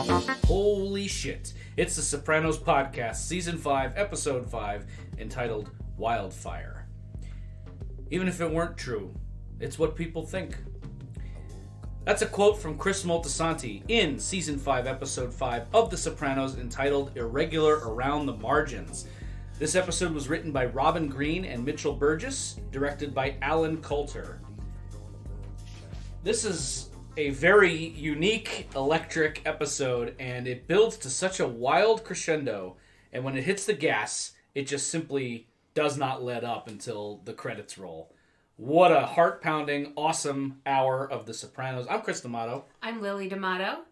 Holy shit. It's the Sopranos Podcast, Season 5, Episode 5, entitled Wildfire. Even if it weren't true, it's what people think. That's a quote from Chris Moltisanti in Season 5, Episode 5 of The Sopranos, entitled Irregular Around the Margins. This episode was written by Robin Green and Mitchell Burgess, directed by Alan Coulter. This is a very unique, electric episode, and it builds to such a wild crescendo, and when it hits the gas, it just simply does not let up until the credits roll. What a heart-pounding, awesome hour of The Sopranos. I'm Chris D'Amato. I'm Lily D'Amato.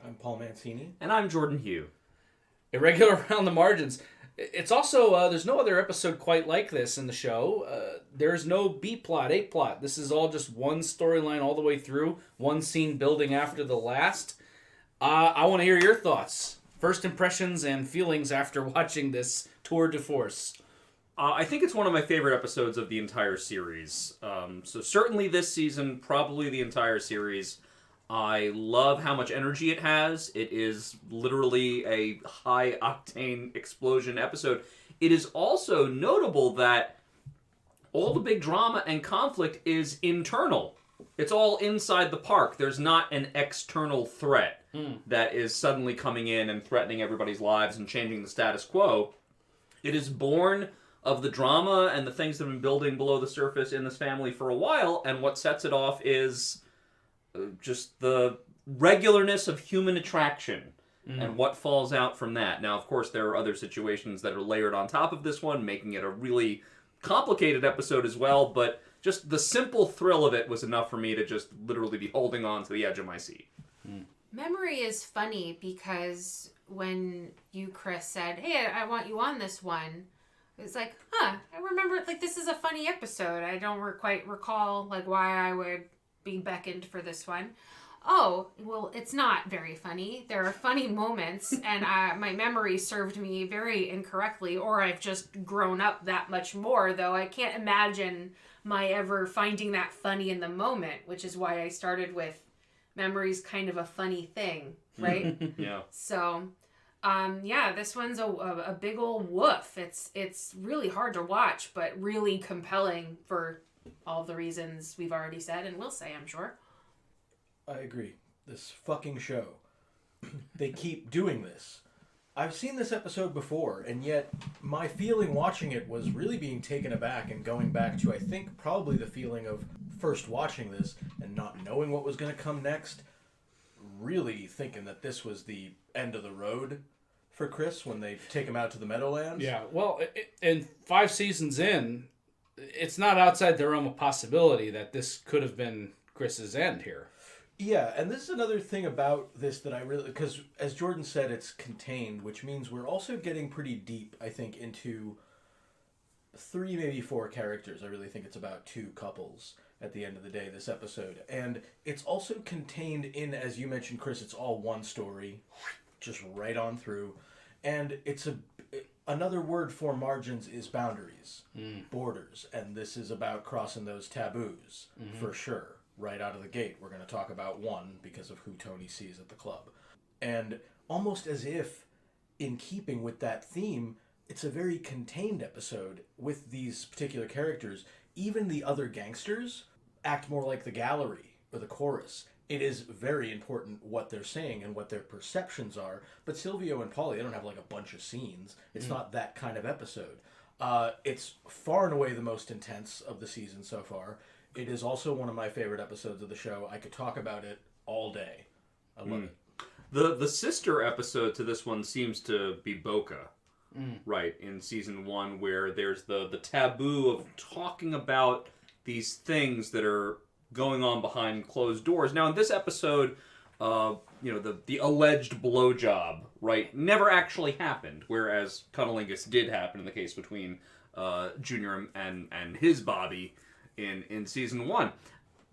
I'm Paul Mancini. And I'm Jordan Hugh. Irregular Around the Margins. It's also, there's no other episode quite like this in the show. There's no B-plot, A-plot. This is all just one storyline all the way through, one scene building after the last. I want to hear your thoughts. First impressions and feelings after watching this tour de force. I think it's one of my favorite episodes of the entire series. So certainly this season, probably the entire series. I love how much energy it has. It is literally a high-octane explosion episode. It is also notable that all the big drama and conflict is internal. It's all inside the park. There's not an external threat that is suddenly coming in and threatening everybody's lives and changing the status quo. It is born of the drama and the things that have been building below the surface in this family for a while, and what sets it off is just the regularness of human attraction and what falls out from that. Now, of course, there are other situations that are layered on top of this one, making it a really complicated episode as well, but just the simple thrill of it was enough for me to just literally be holding on to the edge of my seat. Memory is funny because when you, Chris, said, hey, I want you on this one, it was like, I remember, like, this is a funny episode. I don't quite recall, like, why I would be beckoned for this one. Oh, well, it's not very funny. There are funny moments, and my memory served me very incorrectly, or I've just grown up that much more, though I can't imagine my ever finding that funny in the moment, which is why I started with memory's kind of a funny thing, right? Yeah. So, this one's a big old woof. It's really hard to watch, but really compelling for all the reasons we've already said and will say, I'm sure. I agree. This fucking show. They keep doing this. I've seen this episode before, and yet my feeling watching it was really being taken aback and going back to, I think, probably the feeling of first watching this and not knowing what was going to come next, really thinking that this was the end of the road for Chris when they take him out to the Meadowlands. Yeah, well, and 5 seasons in, it's not outside the realm of possibility that this could have been Chris's end here. Yeah, and this is another thing about this that I really... Because, as Jordan said, it's contained, which means we're also getting pretty deep, I think, into 3, maybe 4 characters. I really think it's about 2 couples at the end of the day, this episode. And it's also contained in, as you mentioned, Chris, it's all one story, just right on through. And it's another word for margins is boundaries, borders, and this is about crossing those taboos, for sure. Right out of the gate, we're going to talk about one because of who Tony sees at the club. And almost as if, in keeping with that theme, it's a very contained episode with these particular characters. Even the other gangsters act more like the gallery or the chorus. It is very important what they're saying and what their perceptions are. But Silvio and Paulie, they don't have like a bunch of scenes. It's not that kind of episode. It's far and away the most intense of the season so far. It is also one of my favorite episodes of the show. I could talk about it all day. I love it. The sister episode to this one seems to be Boca, right, in season 1, where there's the taboo of talking about these things that are going on behind closed doors. Now, in this episode, the alleged blowjob, right, never actually happened, whereas cunnilingus did happen in the case between Junior and his Bobby in season 1.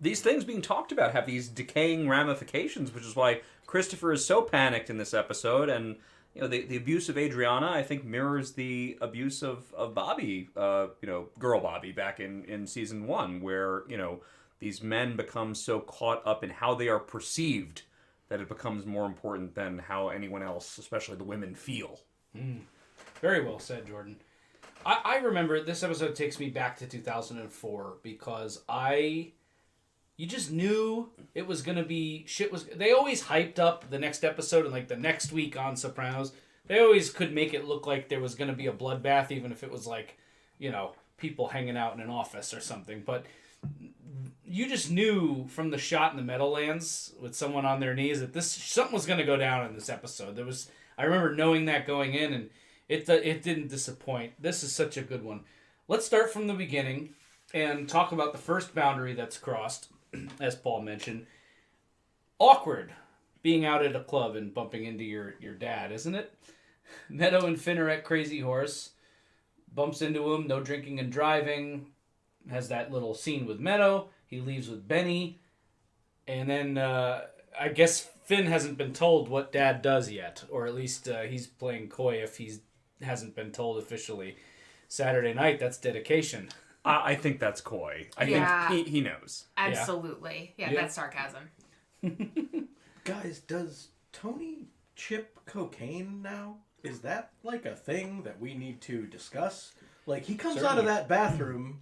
These things being talked about have these decaying ramifications, which is why Christopher is so panicked in this episode, and the abuse of Adriana, I think, mirrors the abuse of Bobby, girl Bobby, back in season 1, where these men become so caught up in how they are perceived that it becomes more important than how anyone else, especially the women, feel. Very well said, Jordan. I remember this episode takes me back to 2004 because you just knew it was going to be they always hyped up the next episode and like the next week on Sopranos. They always could make it look like there was going to be a bloodbath, even if it was like, people hanging out in an office or something. But you just knew from the shot in the Meadowlands with someone on their knees that something was going to go down in this episode. I remember knowing that going in, and it didn't disappoint. This is such a good one. Let's start from the beginning and talk about the first boundary that's crossed, as Paul mentioned. Awkward being out at a club and bumping into your dad, isn't it? Meadow and Finn are at Crazy Horse. Bumps into him, no drinking and driving. Has that little scene with Meadow. He leaves with Benny. And then I guess Finn hasn't been told what Dad does yet. Or at least he's playing coy if he hasn't been told officially. Saturday night, that's dedication. I think that's coy. I think he knows. Absolutely. Yeah, that's sarcasm. Guys, does Tony chip cocaine now? Is that like a thing that we need to discuss? Like, he comes out of that bathroom...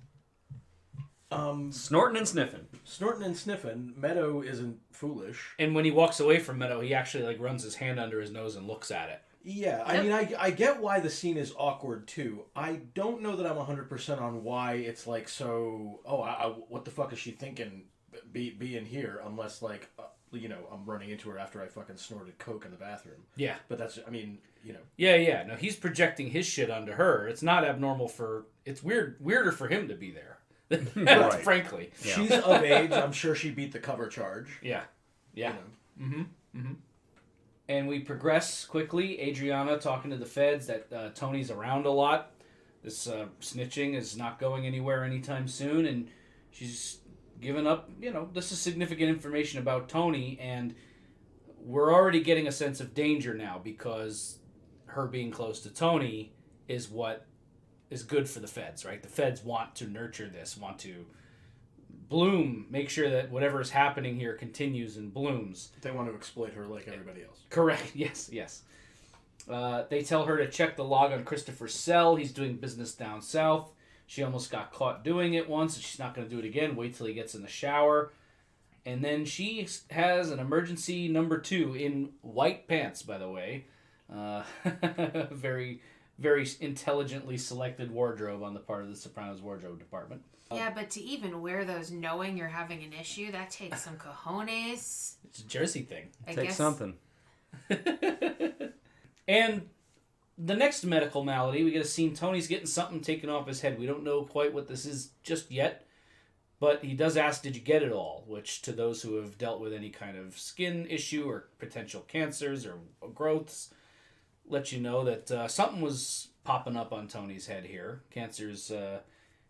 Snorting and sniffing. Snorting and sniffing. Meadow isn't foolish. And when he walks away from Meadow, he actually runs his hand under his nose and looks at it. Yeah, I mean, I get why the scene is awkward, too. I don't know that I'm 100% on why it's so... what the fuck is she thinking being here? Unless, I'm running into her after I fucking snorted coke in the bathroom. Yeah. But that's, Yeah. No, he's projecting his shit onto her. It's not abnormal it's weirder for him to be there. Right. Frankly. Yeah. She's of age. I'm sure she beat the cover charge. Yeah. And we progress quickly. Adriana talking to the feds that Tony's around a lot. This snitching is not going anywhere anytime soon. And she's given up, this is significant information about Tony. And we're already getting a sense of danger now because her being close to Tony is what is good for the feds, right? The feds want to nurture this, want to bloom, make sure that whatever is happening here continues and blooms. They want to exploit her like everybody else. Correct, yes. They tell her to check the log on Christopher's cell. He's doing business down south. She almost got caught doing it once, and she's not going to do it again. Wait till he gets in the shower. And then she has an emergency number 2 in white pants, by the way. Very... very intelligently selected wardrobe on the part of the Sopranos wardrobe department. Yeah, but to even wear those knowing you're having an issue, that takes some cojones. It's a Jersey thing. It takes something. And the next medical malady, we get a scene, Tony's getting something taken off his head. We don't know quite what this is just yet, but he does ask, did you get it all? Which, to those who have dealt with any kind of skin issue or potential cancers or growths, let you know that something was popping up on Tony's head here. Cancers,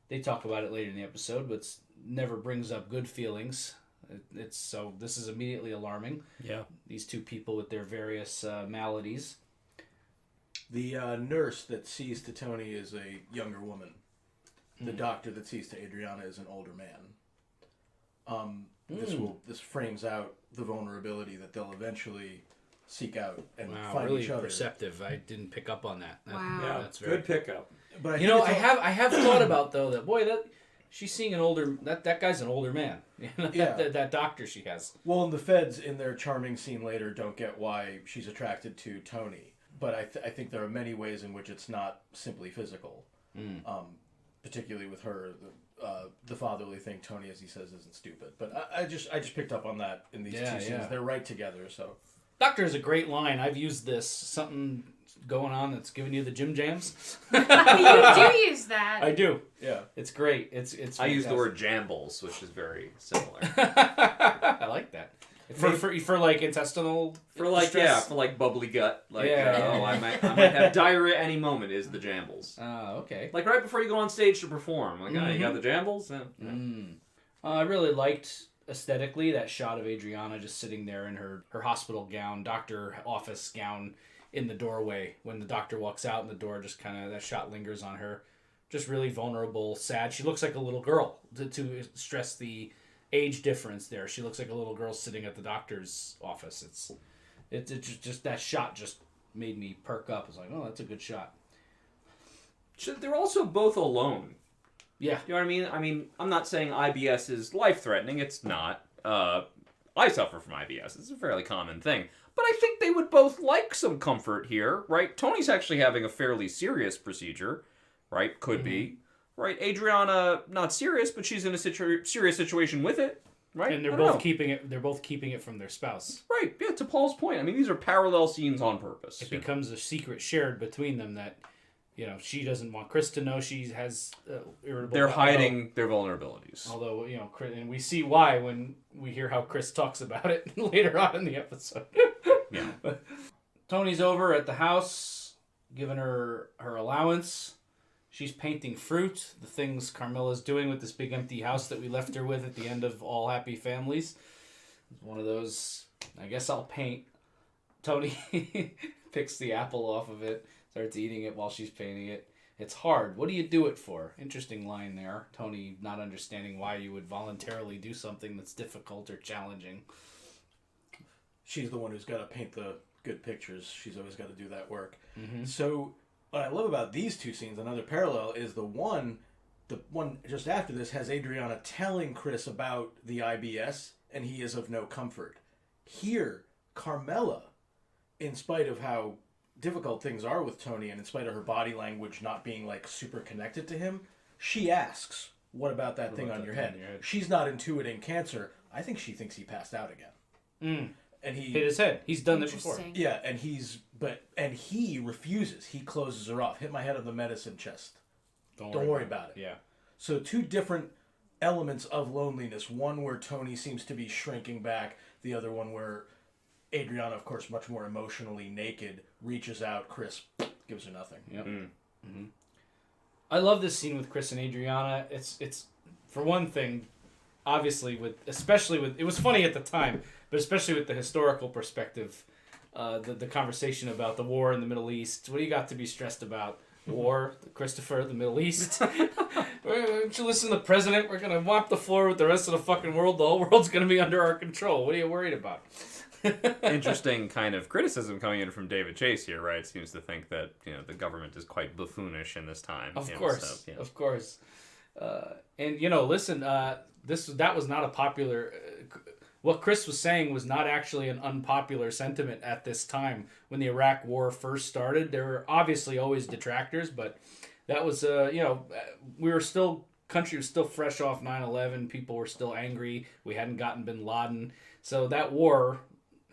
they talk about it later in the episode, but never brings up good feelings. So this is immediately alarming. Yeah. These two people with their various maladies. The nurse that sees to Tony is a younger woman. The doctor that sees to Adriana is an older man. This frames out the vulnerability that they'll eventually seek out and find really each other. Perceptive. I didn't pick up on that. Wow. Yeah, that's very good pickup. But I have thought about though that she's seeing an older that guy's an older man. that doctor she has. Well, and the feds in their charming scene later don't get why she's attracted to Tony. But I think there are many ways in which it's not simply physical. Particularly with her, the fatherly thing Tony, as he says, isn't stupid. But I just picked up on that in these two scenes. Yeah. They're right together, so. Doctor is a great line. I've used this. Something going on that's giving you the Jim Jams. You do use that. I do. Yeah. It's great. It's I use the word jambles, which is very similar. I like that. For like intestinal distress? For like bubbly gut. I might have diarrhea at any moment is the jambles. Oh, okay. Like right before you go on stage to perform. Like, you got the jambles? Yeah. I really liked aesthetically that shot of Adriana just sitting there in her hospital gown, doctor office gown in the doorway. When the doctor walks out and the door just kind of, that shot lingers on her. Just really vulnerable, sad. She looks like a little girl to stress the age difference there. She looks like a little girl sitting at the doctor's office. It's just that shot just made me perk up. It's like, oh, that's a good shot. They're also both alone. Yeah. You know what I mean? I mean, I'm not saying IBS is life-threatening. It's not. I suffer from IBS. It's a fairly common thing. But I think they would both like some comfort here, right? Tony's actually having a fairly serious procedure, right? Could be. Right? Adriana, not serious, but she's in a serious situation with it, right? And they're both keeping it from their spouse. Right. Yeah, to Paul's point. I mean, these are parallel scenes on purpose. It becomes a secret shared between them that, she doesn't want Chris to know she has irritable. They're hiding their vulnerabilities. Although, and we see why when we hear how Chris talks about it later on in the episode. Yeah. Tony's over at the house, giving her allowance. She's painting fruit, the things Carmela's doing with this big empty house that we left her with at the end of All Happy Families. One of those, I guess I'll paint. Tony picks the apple off of it, starts eating it while she's painting it. It's hard. What do you do it for? Interesting line there. Tony not understanding why you would voluntarily do something that's difficult or challenging. She's the one who's got to paint the good pictures. She's always got to do that work. Mm-hmm. So what I love about these two scenes, another parallel, is the one just after this has Adriana telling Chris about the IBS, and he is of no comfort. Here, Carmela, in spite of how difficult things are with Tony, and in spite of her body language not being like super connected to him, she asks, "What about that thing on your head?" She's not intuiting cancer. I think she thinks he passed out again. And he hit his head. He's done it before. Yeah, and he refuses. He closes her off. Hit my head on the medicine chest. Don't worry about it. Yeah. So two different elements of loneliness. One where Tony seems to be shrinking back. The other one where Adriana, of course, much more emotionally naked, reaches out. Chris gives her nothing. Yep. Mm-hmm. I love this scene with Chris and Adriana. It's for one thing, obviously especially with it was funny at the time. But especially with the historical perspective, the conversation about the war in the Middle East. What do you got to be stressed about? War, Christopher, the Middle East. Don't you listen to the president? We're going to mop the floor with the rest of the fucking world. The whole world's going to be under our control. What are you worried about? Interesting kind of criticism coming in from David Chase here, right? Seems to think that the government is quite buffoonish in this time. Of course. And listen, that was not a popular... what Chris was saying was not actually an unpopular sentiment at this time. When the Iraq War first started, there were obviously always detractors, but that was, country was still fresh off 9/11. People were still angry. We hadn't gotten bin Laden. So that war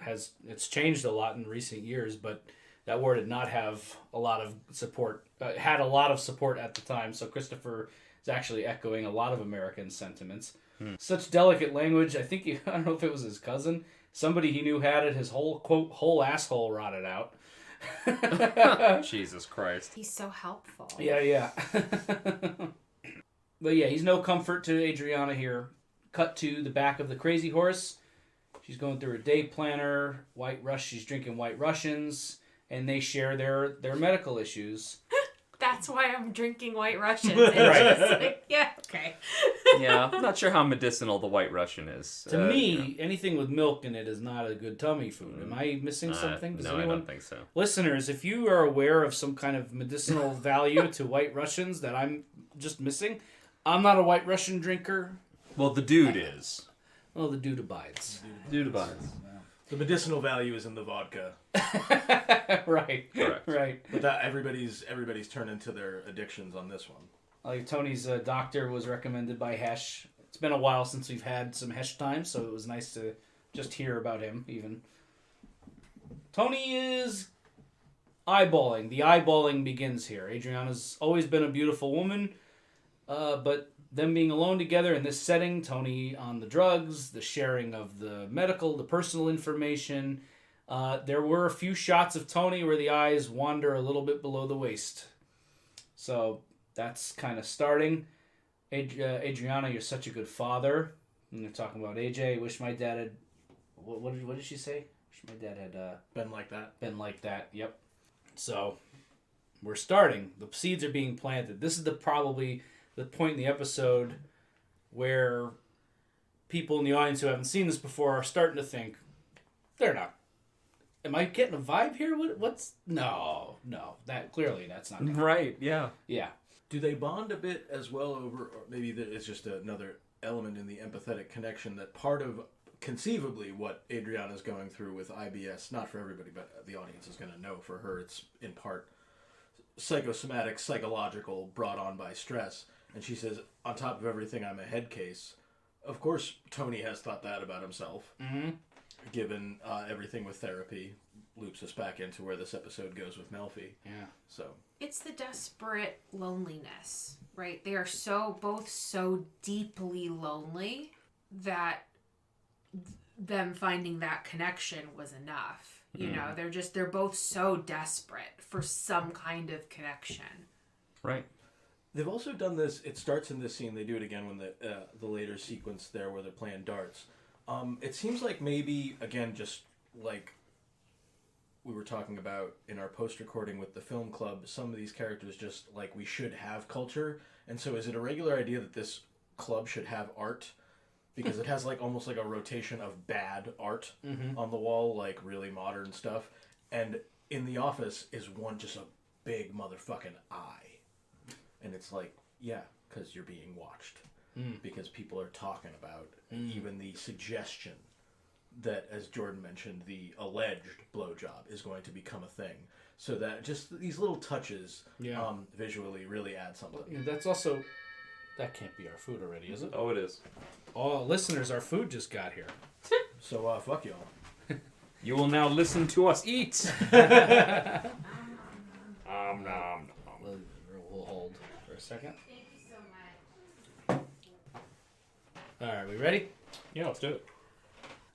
it's changed a lot in recent years, but that war did not have a lot of support, had a lot of support at the time. So Christopher is actually echoing a lot of American sentiments. Such delicate language. I don't know if it was his cousin. Somebody he knew had it. His whole, quote, whole asshole rotted out. Jesus Christ. He's so helpful. Yeah. But yeah, he's no comfort to Adriana here. Cut to the back of the Crazy Horse. She's going through her day planner. She's drinking White Russians. And they share their medical issues. That's why I'm drinking White Russians. Right. Yeah, okay. Yeah, I'm not sure how medicinal the White Russian is. To me, anything with milk in it is not a good tummy food. Am I missing something? No, I don't think so. Listeners, if you are aware of some kind of medicinal value to White Russians that I'm just missing, I'm not a White Russian drinker. Well, the dude is. Well, the dude abides. Dude abides. The medicinal value is in the vodka. Right. Correct. Right. But that everybody's turned into their addictions on this one. Like Tony's doctor was recommended by Hesh. It's been a while since we've had some Hesh time, so it was nice to just hear about him even. Tony is eyeballing. The eyeballing begins here. Adriana's always been a beautiful woman, but them being alone together in this setting, Tony on the drugs, the sharing of the medical, the personal information. There were a few shots of Tony where the eyes wander a little bit below the waist. So that's kind of starting. Adriana, you're such a good father. And they're talking about AJ. Wish my dad had... What did she say? Wish my dad had... Been like that. Been like that, yep. So we're starting. The seeds are being planted. This is probably the point in the episode where people in the audience who haven't seen this before are starting to think, they're not. Am I getting a vibe here? What's... No. That's not... Right, yeah. Yeah. Do they bond a bit as well over, or maybe it's just another element in the empathetic connection that part of, conceivably, what Adriana's going through with IBS, not for everybody, but the audience is going to know, for her it's in part psychosomatic, psychological, brought on by stress. And she says, on top of everything, I'm a head case. Of course, Tony has thought that about himself, given everything with therapy. Loops us back into where this episode goes with Melfi. Yeah. So it's the desperate loneliness, right? They are both so deeply lonely that them finding that connection was enough. You know, they're both so desperate for some kind of connection. Right. they've also done this. It starts in this scene. They do it again when the later sequence there where they're playing darts. It seems like maybe again just like we were talking about in our post-recording with the film club, some of these characters just like we should have culture. And so is it a regular idea that this club should have art? Because it has like almost like a rotation of bad art on the wall, like really modern stuff. And in the office is one just a big motherfucking eye. And it's like, yeah, because you're being watched. Because people are talking about even the suggestion that, as Jordan mentioned, the alleged blowjob is going to become a thing. So that just these little touches visually really add something. Yeah, that's also... That can't be our food already, is it? Oh, it is. Oh, listeners, our food just got here. So, fuck y'all. You will now listen to us eat. We'll hold for a second. Thank you so much. All right, we ready? Yeah, let's do it.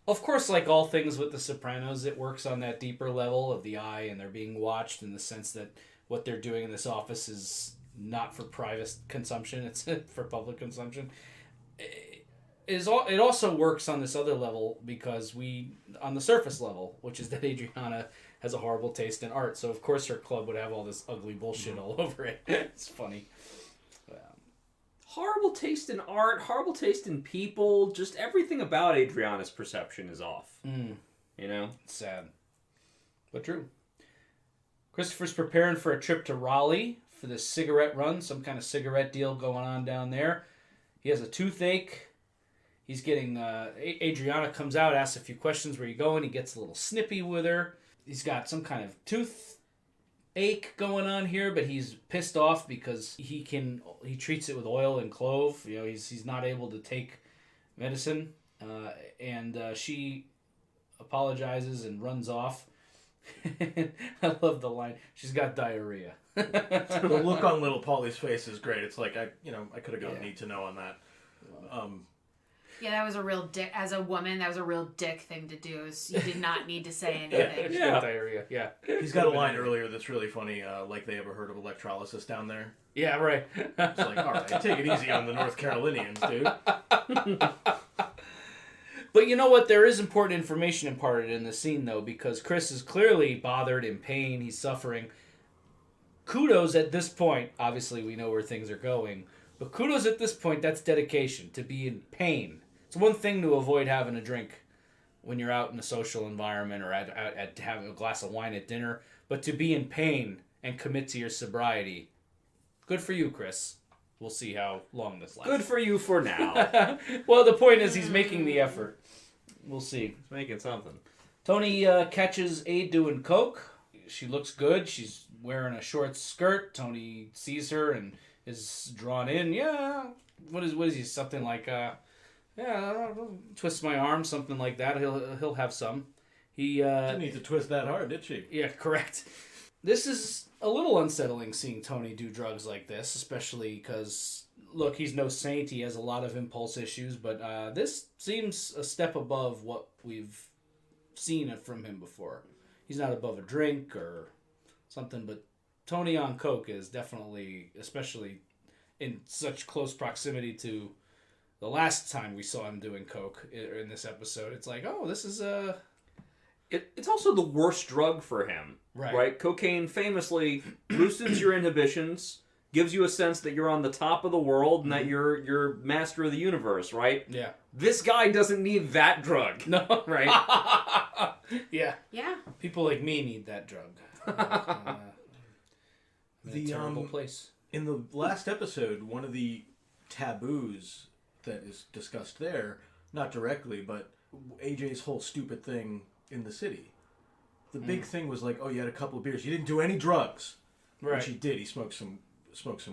Of course, like all things with The Sopranos, it works on that deeper level of the eye, and they're being watched in the sense that what they're doing in this office is not for private consumption, it's for public consumption. It also works on this other level because on the surface level, which is that Adriana has a horrible taste in art. So, of course, her club would have all this ugly bullshit all over it. It's funny. Horrible taste in art, horrible taste in people, just everything about Adriana's perception is off. You know? Sad. But true. Christopher's preparing for a trip to Raleigh for this cigarette run, some kind of cigarette deal going on down there. He has a toothache. He's getting... Adriana comes out, asks a few questions, where you going? He gets a little snippy with her. He's got some kind of toothache going on here, but he's pissed off because he treats it with oil and clove. You know, he's not able to take medicine. And she apologizes and runs off. I love the line. She's got diarrhea. The look on little Polly's face is great. It's like I could have gone need to know on that. Yeah, that was a real dick. As a woman, that was a real dick thing to do. Is you did not need to say anything. She's got diarrhea. Yeah. He's got a line earlier that's really funny. Like they ever heard of electrolysis down there? Yeah, right. It's like, all right, take it easy on the North Carolinians, dude. But you know what? There is important information imparted in the scene, though, because Chris is clearly bothered, in pain. He's suffering. Kudos at this point. Obviously, we know where things are going. But kudos at this point, that's dedication, to be in pain. It's one thing to avoid having a drink when you're out in a social environment or at having a glass of wine at dinner. But to be in pain and commit to your sobriety, good for you, Chris. We'll see how long this lasts. Good for you for now. Well, the point is he's making the effort. We'll see. He's making something. Tony catches Aid doing coke. She looks good. She's wearing a short skirt. Tony sees her and is drawn in. Yeah. What is he? Something like, twist my arm, something like that. He'll have some. He Didn't need to twist that hard, did she? Yeah, correct. This is a little unsettling seeing Tony do drugs like this, especially because, look, he's no saint. He has a lot of impulse issues, but this seems a step above what we've seen from him before. He's not above a drink or something, but Tony on coke is definitely, especially in such close proximity to the last time we saw him doing coke in this episode. It's like, oh, this is a... It's also the worst drug for him, right? Cocaine famously loosens your inhibitions, gives you a sense that you're on the top of the world and that you're master of the universe, right? Yeah. this guy doesn't need that drug. No. Right? Yeah. Yeah. People like me need that drug. The terrible place. In the last episode, one of the taboos that is discussed there, not directly, but AJ's whole stupid thing in the city. The big thing was like, oh, you had a couple of beers. You didn't do any drugs. Right. Which he did. He smoked some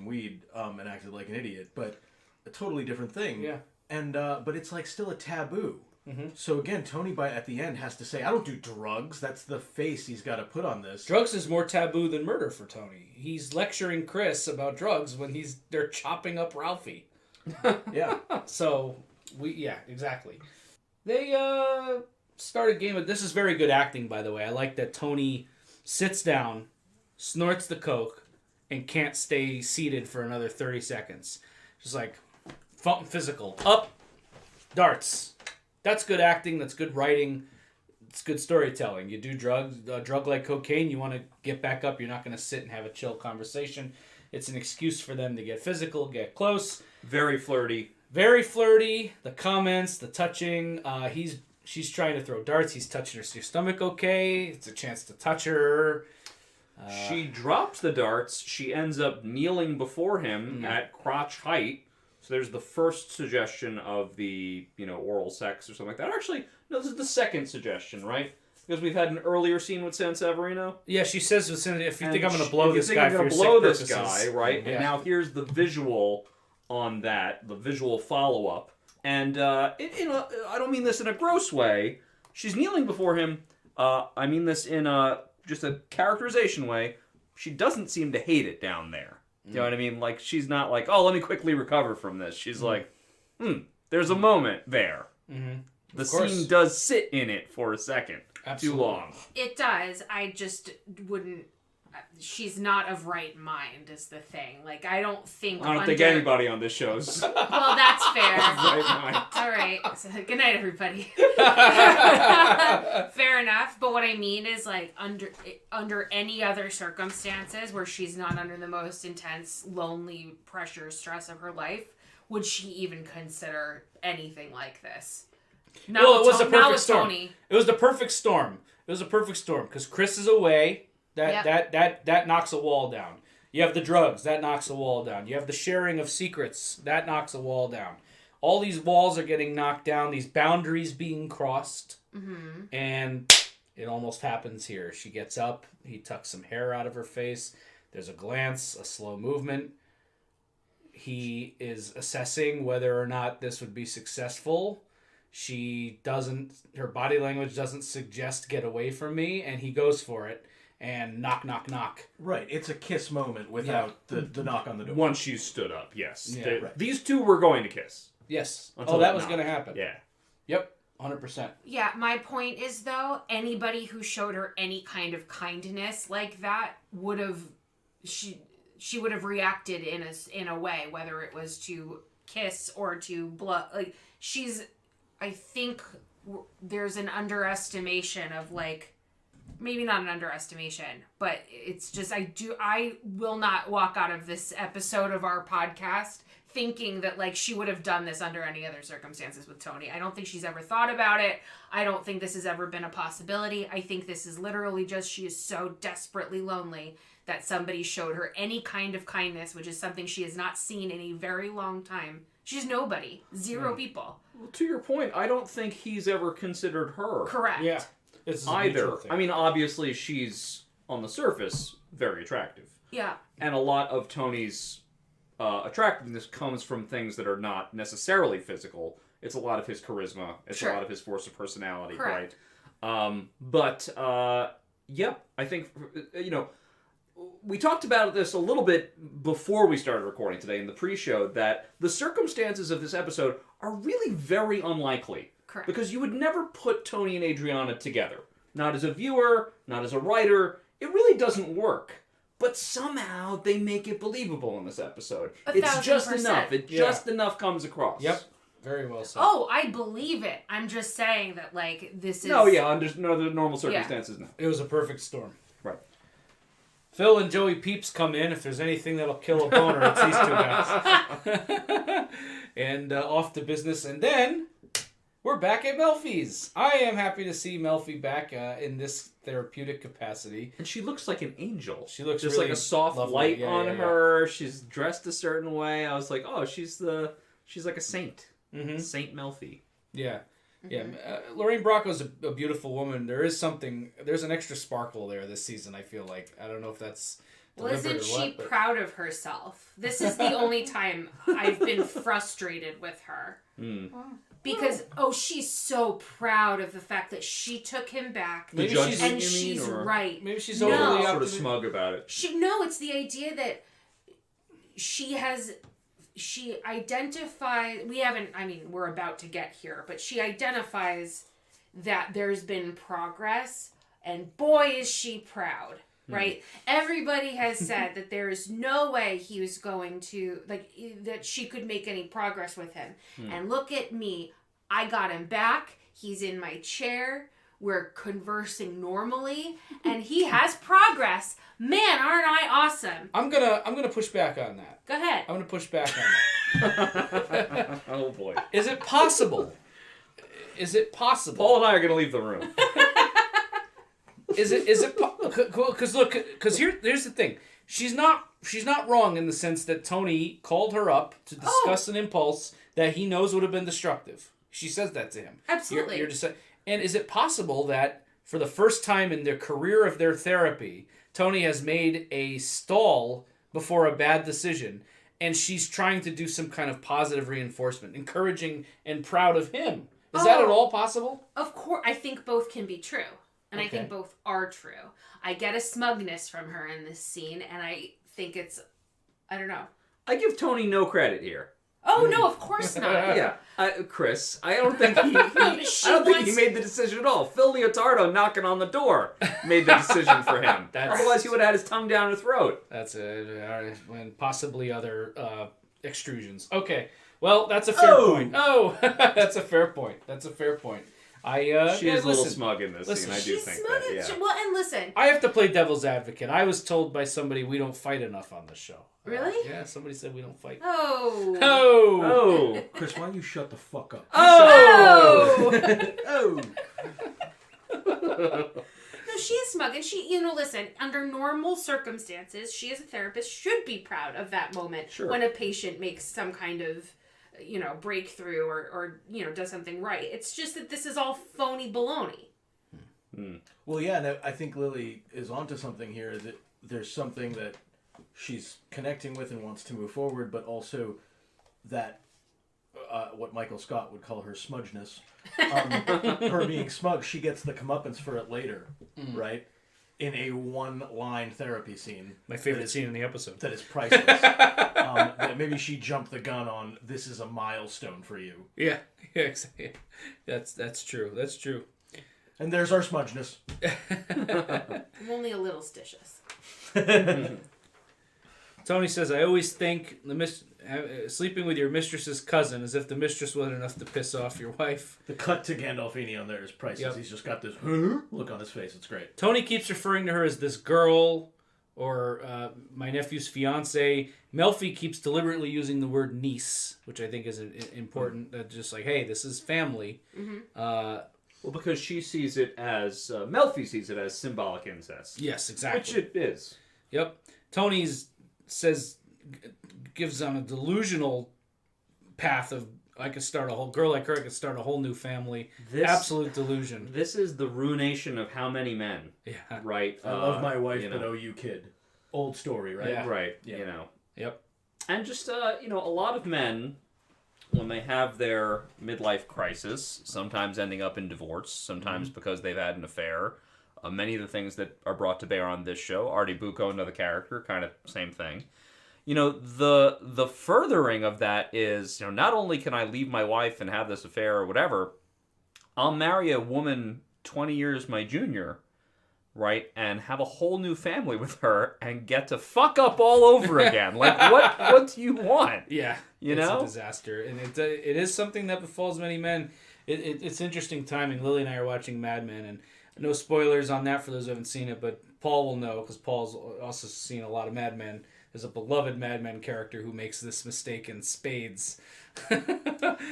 weed and acted like an idiot. But a totally different thing. Yeah. And but it's like still a taboo. Mm-hmm. So again, Tony at the end has to say, I don't do drugs. That's the face he's got to put on this. Drugs is more taboo than murder for Tony. He's lecturing Chris about drugs when they're chopping up Ralphie. Yeah. So exactly. They start a game of, this is very good acting, by the way. I like that Tony sits down, snorts the coke, and can't stay seated for another 30 seconds. Just like physical. Up, darts. That's good acting. That's good writing. It's good storytelling. You do drugs, a drug like cocaine, you want to get back up. You're not going to sit and have a chill conversation. It's an excuse for them to get physical, get close. Very flirty. Very flirty. The comments, the touching. She's trying to throw darts. He's touching her. Is your stomach okay? It's a chance to touch her. She drops the darts. She ends up kneeling before him at crotch height. So there's the first suggestion of the, oral sex or something like that. Actually, no, this is the second suggestion, right? Because we've had an earlier scene with San Severino. Yeah, she says, if you think I'm going to blow this guy I'm for going your to blow sick this purposes. guy, right? Yeah. And now here's the visual on that, the visual follow-up. And I don't mean this in a gross way. She's kneeling before him. I mean this in just a characterization way. She doesn't seem to hate it down there. You know what I mean? Like, she's not like, oh, let me quickly recover from this. She's like, there's a moment there. Mm-hmm. The scene does sit in it for a second. Absolutely. Too long. It does. I just wouldn't. She's not of right mind is the thing. Like, I don't think. I don't think anybody on this show's Well, that's fair. right mind. All right. So, good night, everybody. Fair enough. But what I mean is, like, under any other circumstances where she's not under the most intense, lonely pressure, stress of her life, would she even consider anything like this? Not Well, it was a not perfect with storm. Tony. It was the perfect storm. It was a perfect storm because Chris is away. That knocks a wall down. You have the drugs. That knocks a wall down. You have the sharing of secrets. That knocks a wall down. All these walls are getting knocked down. These boundaries being crossed. Mm-hmm. And it almost happens here. She gets up. He tucks some hair out of her face. There's a glance, a slow movement. He is assessing whether or not this would be successful. Her body language doesn't suggest get away from me, and he goes for it. And knock, knock, knock. Right. It's a kiss moment without the knock on the door. Once she stood up, yes. Yeah, right. These two were going to kiss. Yes. Until that was knock. going to happen. Yeah. Yep. 100%. Yeah, my point is, though, anybody who showed her any kind of kindness like that would have... She would have reacted in a way, whether it was to kiss or to blow. Like, I think there's an underestimation of, like... Maybe not an underestimation, but it's just I will not walk out of this episode of our podcast thinking that, like, she would have done this under any other circumstances with Tony. I don't think she's ever thought about it. I don't think this has ever been a possibility. I think this is literally just she is so desperately lonely that somebody showed her any kind of kindness, which is something she has not seen in a very long time. She's nobody. Zero people. Well, to your point, I don't think he's ever considered her. Correct. Yeah. It's Either. I mean, obviously, she's, on the surface, very attractive. Yeah. And a lot of Tony's attractiveness comes from things that are not necessarily physical. It's a lot of his charisma. It's a lot of his force of personality, Correct. right? Yep, I think, we talked about this a little bit before we started recording today in the pre-show, that the circumstances of this episode are really very unlikely. Correct. Because you would never put Tony and Adriana together. Not as a viewer, not as a writer. It really doesn't work. But somehow they make it believable in this episode. It's just 1,000%. enough. It just enough comes across. Yep. Very well said. Oh, I believe it. I'm just saying that, like, this is... No, yeah, under the normal circumstances, no. It was a perfect storm. Right. Phil and Joey Peeps come in. If there's anything that'll kill a boner, it's these two guys. And off to business. And then We're back at Melfi's. I am happy to see Melfi back in this therapeutic capacity. And she looks like an angel. She looks just really like a soft lovely. light Yeah, on yeah, yeah. her. She's dressed a certain way. I was like, oh, she's like a saint. Mm-hmm. Saint Melfi. Yeah. Yeah, Lorraine Bracco's a beautiful woman. There's an extra sparkle there this season, I feel like. I don't know if that's Well, deliberate isn't or she what, but... proud of herself? This is the only time I've been frustrated with her. Because, she's so proud of the fact that she took him back. Maybe judgment, and you mean, she's or- right. Maybe she's No. overly Sort of optimistic. smug about it. It's the idea that she identifies, we're about to get here, but she identifies that there's been progress, and boy is she proud, right? Everybody has said that there is no way he was going to, that she could make any progress with him. And look at me, I got him back, he's in my chair, we're conversing normally, and he has progress. Man, aren't I awesome? I'm gonna push back on that. Go ahead. I'm gonna push back on that. Oh boy. Is it possible? Is it possible? Paul and I are going to leave the room. Is it because here's the thing. She's not wrong in the sense that Tony called her up to discuss an impulse that he knows would have been destructive. She says that to him. Absolutely. You're just, and is it possible that for the first time in their career of their therapy, Tony has made a stall before a bad decision, and she's trying to do some kind of positive reinforcement, encouraging and proud of him? Is that at all possible? Of course, I think both can be true. And I Okay. think both are true. I get a smugness from her in this scene, and I think it's, I don't know. I give Tony no credit here. Oh, no, of course not. Yeah, Chris, I don't think he made the decision at all. Phil Leotardo knocking on the door made the decision for him. Otherwise, he would have had his tongue down her throat. That's and possibly other extrusions. Okay, well, that's a fair point. Oh, that's a fair point. She is a little smug in this scene. I do She's think smug. that. Yeah. Well, and listen. I have to play devil's advocate. I was told by somebody we don't fight enough on the show. Really? Yeah, somebody said we don't fight. Oh. Oh. Chris, why don't you shut the fuck up? Oh. Oh! No, she is smug. And she, listen, under normal circumstances, she as a therapist should be proud of that moment when a patient makes some kind of, breakthrough or does something right. It's just that this is all phony baloney. Well, yeah, and I think Lily is onto something here, that there's something that she's connecting with and wants to move forward, but also that what Michael Scott would call her smudgeness. Her being smug, she gets the comeuppance for it later, right? In a one-line therapy scene. My favorite scene in the episode. That is priceless. That maybe she jumped the gun on, this is a milestone for you. Yeah, exactly. That's true. That's true. And there's our smudgeness. I'm only a little stitious. Tony says, I always think sleeping with your mistress's cousin as if the mistress wasn't enough to piss off your wife. The cut to Gandolfini on there is priceless. Yep. He's just got this look on his face. It's great. Tony keeps referring to her as this girl or my nephew's fiance. Melfi keeps deliberately using the word niece, which I think is important. Just like, hey, this is family. Mm-hmm. Well, because she sees it as, Melfi sees it as symbolic incest. Yes, exactly. Which it is. Yep. Tony gives on a delusional path of, I could start a whole girl like her. I could start a whole new family. Absolute delusion. This is the ruination of how many men. Yeah. Right. I love my wife, but oh, you kid. Old story, right? Yeah. Right. Yeah. Yep. And just a lot of men, when they have their midlife crisis, sometimes ending up in divorce, sometimes because they've had an affair. Many of the things that are brought to bear on this show, Artie Bucco, another character, kind of same thing. The furthering of that is, not only can I leave my wife and have this affair or whatever, I'll marry a woman 20 years my junior, right, and have a whole new family with her and get to fuck up all over again. Like, what do you want? Yeah. It's a disaster. And it is something that befalls many men. It's interesting timing. Lily and I are watching Mad Men, and no spoilers on that for those who haven't seen it, but Paul will know because Paul's also seen a lot of Mad Men. is a beloved Mad Men character who makes this mistake in spades.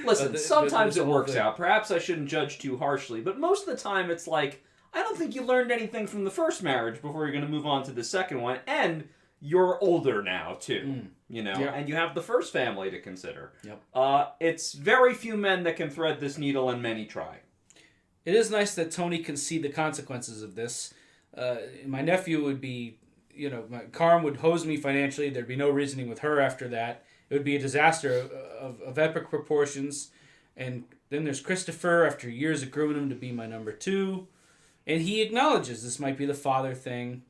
Listen, sometimes it works thing. out. Perhaps I shouldn't judge too harshly, but most of the time it's like, I don't think you learned anything from the first marriage before you're going to move on to the second one, and you're older now, too. You know, and you have the first family to consider. It's very few men that can thread this needle, and many try. It is nice that Tony can see the consequences of this. My nephew would be, Carm would hose me financially. There'd be no reasoning with her after that. It would be a disaster of epic proportions. And then there's Christopher, after years of grooming him to be my number 2. And he acknowledges this might be the father thing.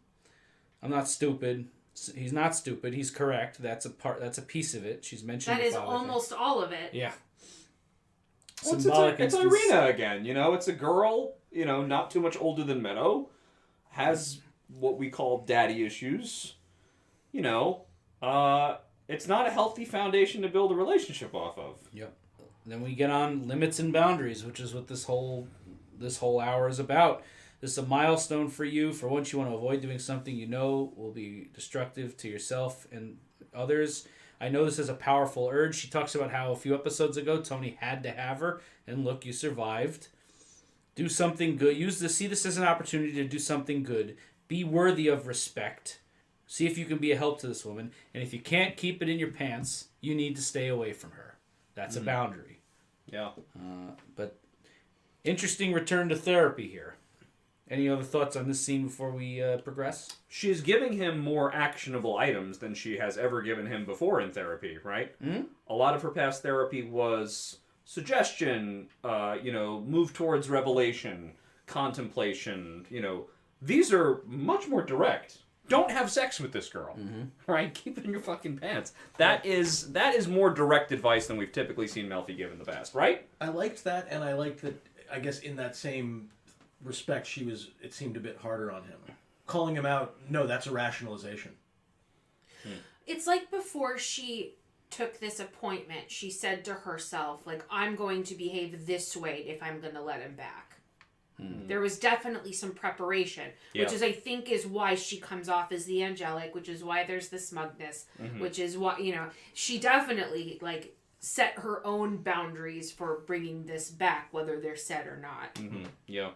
I'm not stupid. He's not stupid. He's correct. That's a piece of it. She's mentioned that the is father almost thing. all of it. Yeah. Well, it's Irina again, It's a girl, not too much older than Meadow. Has what we call daddy issues. It's not a healthy foundation to build a relationship off of. Yep. Then we get on limits and boundaries, which is what this whole hour is about. This is a milestone for you. For once you want to avoid doing something will be destructive to yourself and others. I know this is a powerful urge. She talks about how a few episodes ago Tony had to have her, and look, you survived. Do something good. See this as an opportunity to do something good. Be worthy of respect. See if you can be a help to this woman. And if you can't keep it in your pants, you need to stay away from her. That's a boundary. Yeah. But interesting return to therapy here. Any other thoughts on this scene before we progress? She's giving him more actionable items than she has ever given him before in therapy, right? Mm-hmm. A lot of her past therapy was suggestion, move towards revelation, contemplation, These are much more direct. Don't have sex with this girl, right? Keep it in your fucking pants. That is more direct advice than we've typically seen Melfi give in the past, right? I liked that, and I liked that, I guess in that same respect, it seemed a bit harder on him. Calling him out, no, that's a rationalization. It's like before she took this appointment, she said to herself, like, I'm going to behave this way if I'm going to let him back. There was definitely some preparation, which is, I think, is why she comes off as the angelic, which is why there's the smugness, which is why, she definitely, set her own boundaries for bringing this back, whether they're set or not. Yeah.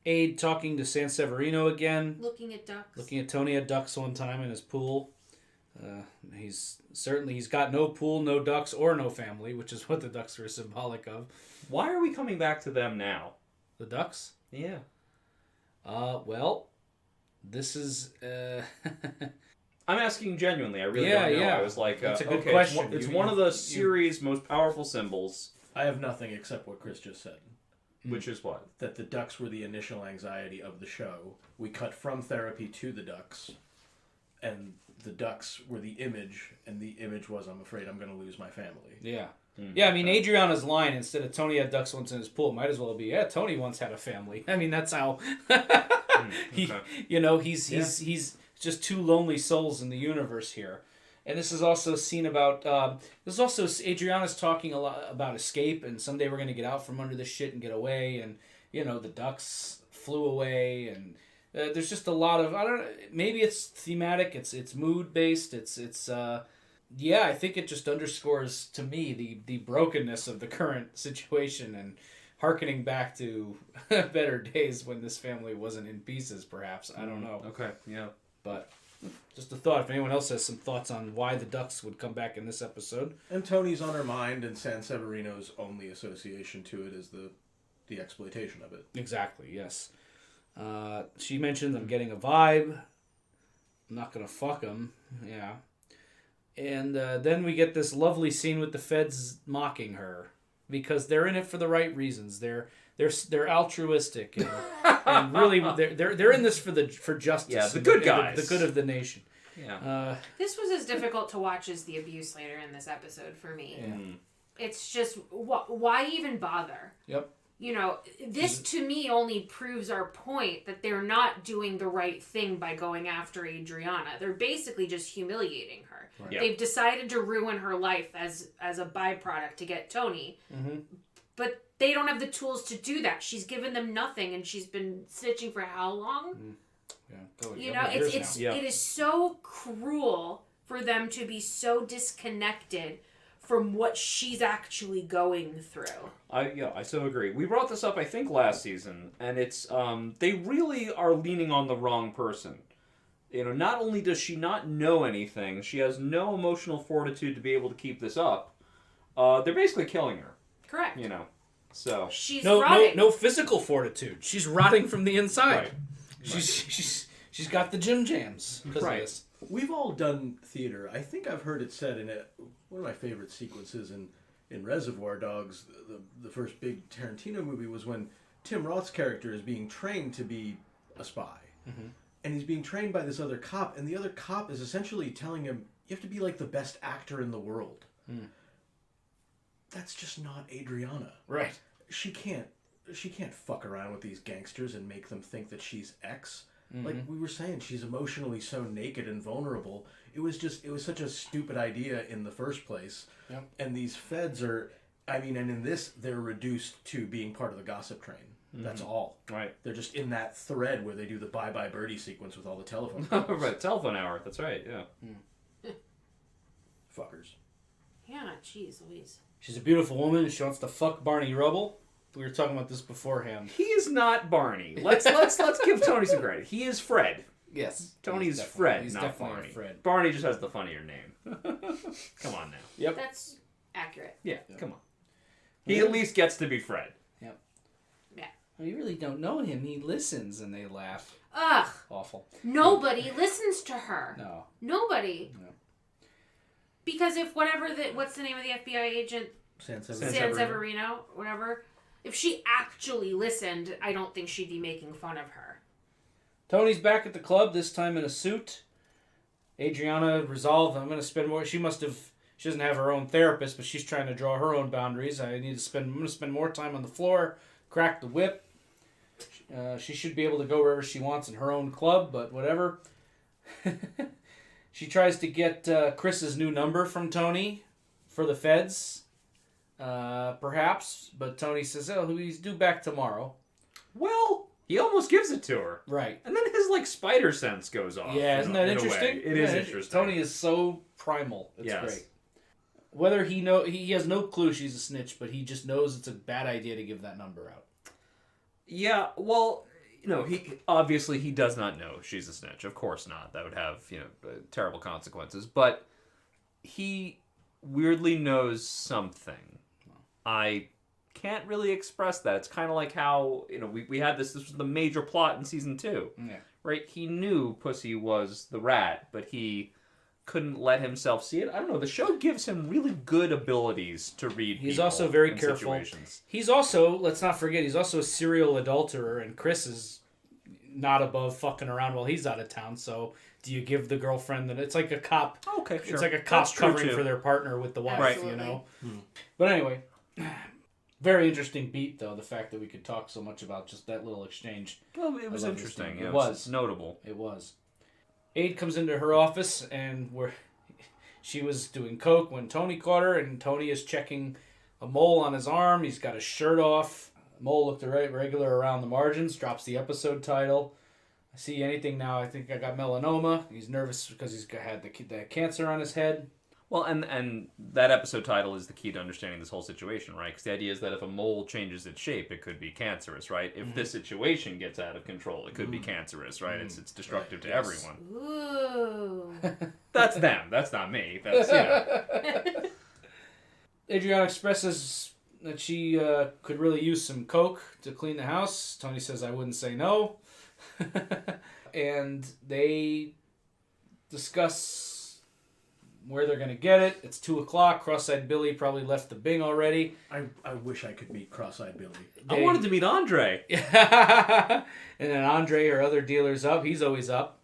Aide talking to Sanseverino again. Looking at ducks. Looking at Tony at ducks one time in his pool. He's got no pool, no ducks, or no family, which is what the ducks were symbolic of. Why are we coming back to them now? The ducks? Yeah. Well, this is... I'm asking genuinely. I really don't know. Yeah. I was like, it's a good question. It's one of the series' most powerful symbols. I have nothing except what Chris just said. Which is what? That the ducks were the initial anxiety of the show. We cut from therapy to the ducks, and the ducks were the image, and the image was, I'm afraid I'm going to lose my family. Yeah. Yeah, I mean, Adriana's line, instead of Tony had ducks once in his pool, might as well be, Tony once had a family. I mean, that's how... he's just two lonely souls in the universe here. And this is also a scene about... Adriana's talking a lot about escape, and someday we're going to get out from under this shit and get away, and, the ducks flew away, and there's just a lot of... I don't know, maybe it's thematic, it's mood-based, I think it just underscores, to me, the brokenness of the current situation, and hearkening back to better days when this family wasn't in pieces, perhaps. I don't know. Okay, yeah. But just a thought, if anyone else has some thoughts on why the ducks would come back in this episode. And Tony's on her mind, and Sanseverino's only association to it is the exploitation of it. Exactly, yes. She mentioned I'm getting a vibe. I'm not going to fuck him. Yeah. And then we get this lovely scene with the feds mocking her because they're in it for the right reasons. They're altruistic and really they're in this for justice. Yeah, the good guys, the good of the nation. Yeah. This was as difficult to watch as the abuse later in this episode for me. Yeah. It's just why even bother? Yep. This to me only proves our point that they're not doing the right thing by going after Adriana. They're basically just humiliating her. Right. Yep. They've decided to ruin her life as a byproduct to get Tony. Mm-hmm. But they don't have the tools to do that. She's given them nothing, and she's been snitching for how long? Yeah, it it is so cruel for them to be so disconnected from what she's actually going through. I so agree. We brought this up, I think, last season, and it's they really are leaning on the wrong person. Not only does she not know anything, she has no emotional fortitude to be able to keep this up. They're basically killing her. Correct. So she's no physical fortitude. She's rotting from the inside. Right. She's got the Jim Jams because of this. We've all done theater. I think I've heard it said in one of my favorite sequences in Reservoir Dogs, the first big Tarantino movie, was when Tim Roth's character is being trained to be a spy. Mm-hmm. And he's being trained by this other cop, and the other cop is essentially telling him, you have to be like the best actor in the world. Mm. That's just not Adriana. Right. She can't fuck around with these gangsters and make them think that she's X. Mm-hmm. Like we were saying, she's emotionally so naked and vulnerable. It was such a stupid idea in the first place. Yep. And these feds are, and in this, they're reduced to being part of the gossip train. Mm-hmm. That's all. Right. They're just in that thread where they do the bye-bye birdie sequence with all the telephone calls. Right, telephone hour. That's right, yeah. Fuckers. Yeah, jeez Louise. She's a beautiful woman and she wants to fuck Barney Rubble. We were talking about this beforehand. He is not Barney. Let's give Tony some credit. He is Fred. Yes. Tony's Fred, not Barney. Fred. Barney just has the funnier name. Come on now. Yep. That's accurate. Yeah, come on. He at least gets to be Fred. Yep. Yeah. Well, you really don't know him. He listens and they laugh. Ugh. Awful. Nobody listens to her. No. Nobody. No. Because if what's the name of the FBI agent? San Severino, whatever. If she actually listened, I don't think she'd be making fun of her. Tony's back at the club, this time in a suit. Adriana resolved, I'm going to spend more. She doesn't have her own therapist, but she's trying to draw her own boundaries. I'm going to spend more time on the floor, crack the whip. She should be able to go wherever she wants in her own club, but whatever. She tries to get Chris's new number from Tony for the feds, perhaps. But Tony says, he's due back tomorrow. Well, he almost gives it to her. Right. And then his, spider sense goes off. Yeah, isn't that interesting? It is interesting. Tony is so primal. It's great. Whether he has no clue she's a snitch, but he just knows it's a bad idea to give that number out. Yeah, well... he does not know she's a snitch. Of course not. That would have, terrible consequences. But he weirdly knows something. I can't really express that. It's kind of like how, we had this was the major plot in season 2. Yeah. Right? He knew Pussy was the rat, but he couldn't let himself see it. I don't know. The show gives him really good abilities to read He's people also very in careful. Situations. He's also, let's not forget, he's also a serial adulterer, and Chris is not above fucking around while he's out of town. So do you give the girlfriend that it's like a cop? Okay, sure. It's like a cop covering for their partner with the wife, Absolutely. But anyway, very interesting beat though. The fact that we could talk so much about just that little exchange. Well, it was interesting. It was notable. It was. Aide comes into her office and she was doing coke when Tony caught her, and Tony is checking a mole on his arm. He's got his shirt off. Mole looked irregular around the margins. Drops the episode title. I see anything now. I think I got melanoma. He's nervous because he's had the cancer on his head. Well, and that episode title is the key to understanding this whole situation, right? Because the idea is that if a mole changes its shape, it could be cancerous, right? If this situation gets out of control, it could be cancerous, right? It's destructive to everyone. Ooh. That's them. That's not me. That's, Adriana expresses that she could really use some coke to clean the house. Tony says, I wouldn't say no. And they discuss where they're going to get it. It's 2:00. Cross-eyed Billy probably left the Bing already. I wish I could meet Cross-eyed Billy. I wanted to meet Andre. And then Andre or other dealers up. He's always up.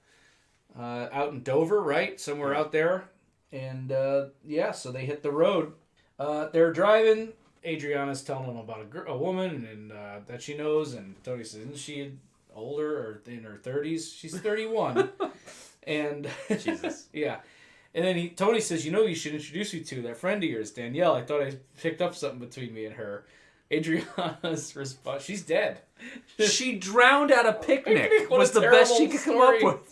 Out in Dover, right? Somewhere out there. And, so they hit the road. They're driving. Adriana's telling them about a woman and that she knows. And Tony says, isn't she older or in her 30s? She's 31. And Jesus. Yeah. And then Tony says, you should introduce me to that friend of yours, Danielle. I thought I picked up something between me and her. Adriana's response, she's dead. She drowned at a picnic. What was a the best she terrible could story. come up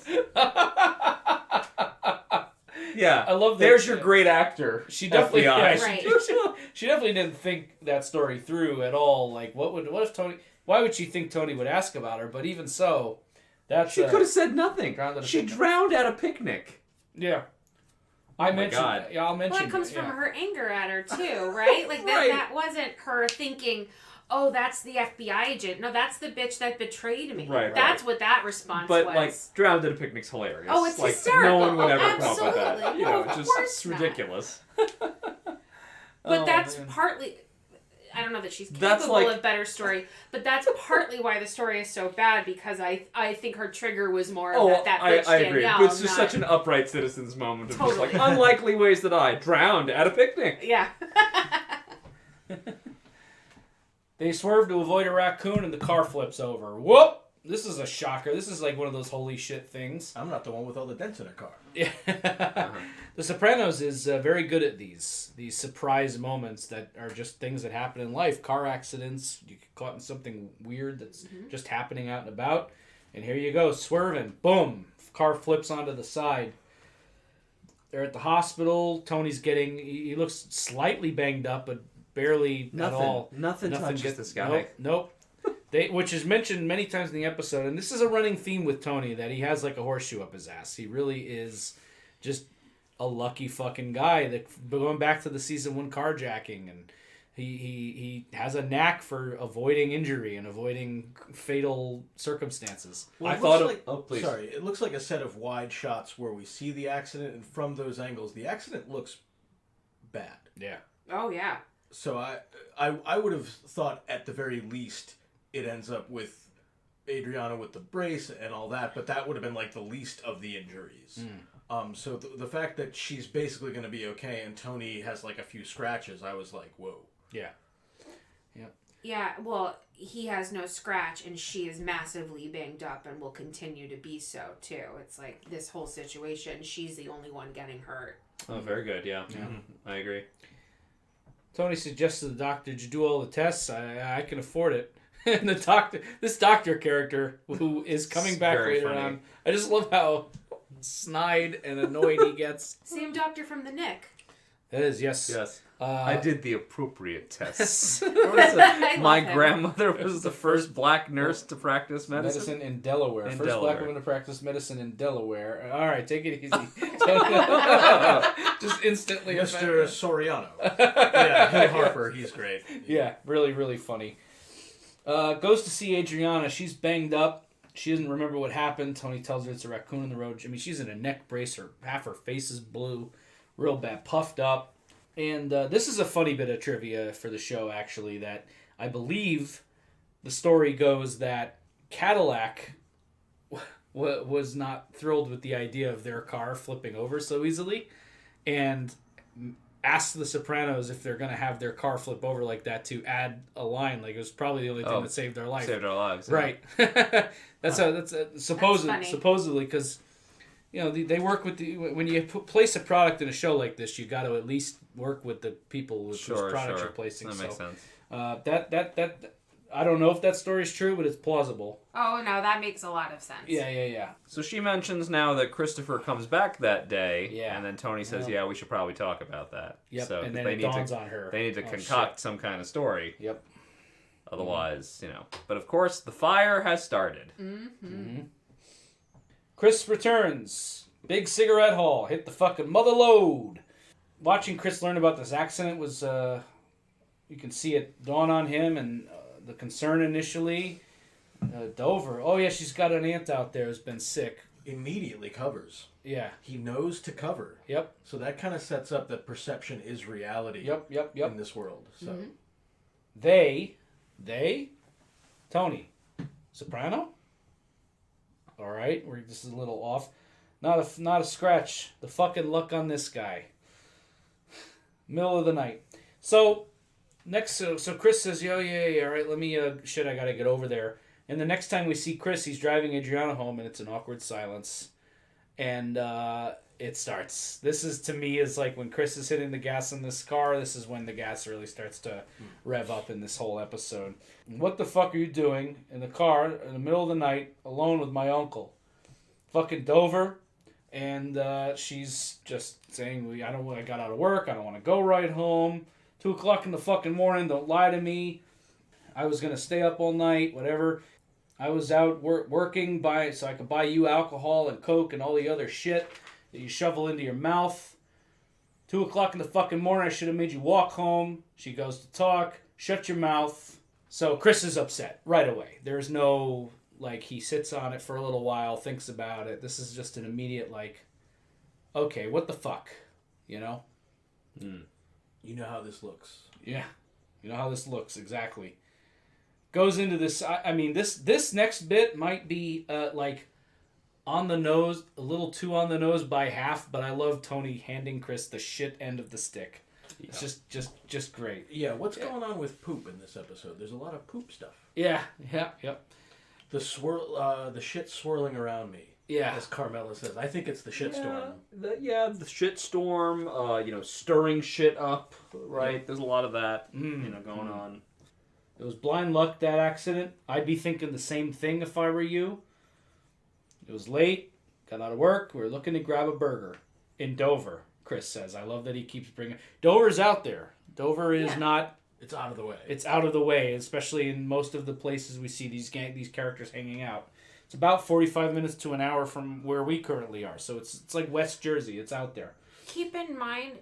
with. Yeah. I love that. There's your great actor. She definitely, FBI. she definitely didn't think that story through at all. Like, what if Tony? Why would she think Tony would ask about her? But even so, that's she could have said nothing. She drowned at a picnic. Yeah. I'll mention. Well, that comes from her anger at her too, right? Like that wasn't her thinking, oh, that's the FBI agent. No, that's the bitch that betrayed me. Right. That's what that response was. But like, drowned at a picnic's hilarious. Oh, it's like, hysterical. No one would ever absolutely. come up with that. You know, No, it's ridiculous. But that's partly. I don't know that she's capable of better story, but that's partly why the story is so bad, because I think her trigger was more that bitch I agree. Danielle. But it's just such an upright citizen's moment of Totally. just like, unlikely ways that I drowned at a picnic. Yeah. They swerve to avoid a raccoon and the car flips over. Whoop! This is a shocker. This is like one of those holy shit things. I'm not the one with all the dents in a car. Yeah. The Sopranos is very good at these surprise moments that are just things that happen in life. Car accidents, you get caught in something weird that's just happening out and about. And here you go, swerving. Boom! Car flips onto the side. They're at the hospital. Tony's he looks slightly banged up, but barely at all. Nothing touches this guy. Nope. Which is mentioned many times in the episode, and this is a running theme with Tony, that he has like a horseshoe up his ass. He really is just a lucky fucking guy. That going back to the season 1 carjacking, and he has a knack for avoiding injury and avoiding fatal circumstances. Well, it looks like a set of wide shots where we see the accident, and from those angles, the accident looks bad. Yeah. Oh yeah. So I would have thought at the very least it ends up with Adriana with the brace and all that, but that would have been like the least of the injuries. So the fact that she's basically going to be okay and Tony has like a few scratches, I was like, whoa. Yeah. Yeah. Yeah, well, he has no scratch and she is massively banged up and will continue to be so too. It's like this whole situation, she's the only one getting hurt. Oh, very good, yeah. I agree. Tony suggests to the doctor, "Did you do all the tests? I can afford it." And this doctor character who is coming back later on, I just love how snide and annoyed he gets. Same doctor from the Nick. That is, yes. Yes. I did the appropriate tests. My grandmother was the first black nurse to practice medicine. Medicine in Delaware. First black woman to practice medicine in Delaware. All right, take it easy. Just instantly Mr. Soriano. Yeah, Hill Harper, he's great. Yeah, really, really funny. Goes to see Adriana. She's banged up. She doesn't remember what happened. Tony tells her it's a raccoon in the road. I mean, she's in a neck brace. Half her face is blue. Real bad. Puffed up. And this is a funny bit of trivia for the show, actually, that I believe the story goes that Cadillac was not thrilled with the idea of their car flipping over so easily and asked the Sopranos if they're going to have their car flip over like that to add a line. Like, it was probably the only thing that saved their life. Saved our lives. Yeah. Right. That's supposedly, because... You know, they work with when you place a product in a show like this, you got to at least work with the people with whose products you're placing. That makes sense. That I don't know if that story is true, but it's plausible. Oh no, that makes a lot of sense. Yeah. So she mentions now that Christopher comes back that day, yeah, and then Tony says, "Yeah, we should probably talk about that." Yep. So, and then it dawns on her. They need to concoct some kind of story. Yep. Otherwise, But of course, the fire has started. Chris returns. Big cigarette haul. Hit the fucking mother load. Watching Chris learn about this accident was, you can see it dawn on him and the concern initially. Dover. Oh, yeah, she's got an aunt out there who's been sick. Immediately covers. Yeah. He knows to cover. Yep. So that kind of sets up that perception is reality. Yep. In this world. So They, Tony, Soprano? All right, this is a little off. Not a scratch. The fucking luck on this guy. Middle of the night. So Chris says, yeah, all right, let me, I gotta get over there. And the next time we see Chris, he's driving Adriana home, and it's an awkward silence. And it starts. This is, to me, is like when Chris is hitting the gas in this car, this is when the gas really starts to rev up in this whole episode. What the fuck are you doing in the car in the middle of the night alone with my uncle? Fucking Dover. and she's just saying, I got out of work. I don't want to go right home. 2 o'clock in the fucking morning. Don't lie to me. I was going to stay up all night, whatever. I was out working so I could buy you alcohol and Coke and all the other shit that you shovel into your mouth. 2 o'clock in the fucking morning, I should have made you walk home. She goes to talk. Shut your mouth. So Chris is upset right away. There's no, he sits on it for a little while, thinks about it. This is just an immediate, okay, what the fuck? You know? You know how this looks. Yeah. You know how this looks, exactly. Goes into this, this next bit might be, on the nose, a little too on the nose by half, but I love Tony handing Chris the shit end of the stick. Yeah. It's just great. Yeah, what's going on with poop in this episode? There's a lot of poop stuff. Yeah. The shit swirling around me. Yeah. As Carmela says. I think it's the shit storm. The shit storm, stirring shit up, right? Yeah. There's a lot of that, going on. It was blind luck, that accident. I'd be thinking the same thing if I were you. It was late, got out of work, we were looking to grab a burger in Dover, Chris says. I love that he keeps bringing... Dover's out there. Dover is not... It's out of the way. It's out of the way, especially in most of the places we see these characters hanging out. It's about 45 minutes to an hour from where we currently are, so it's like West Jersey. It's out there. Keep in mind...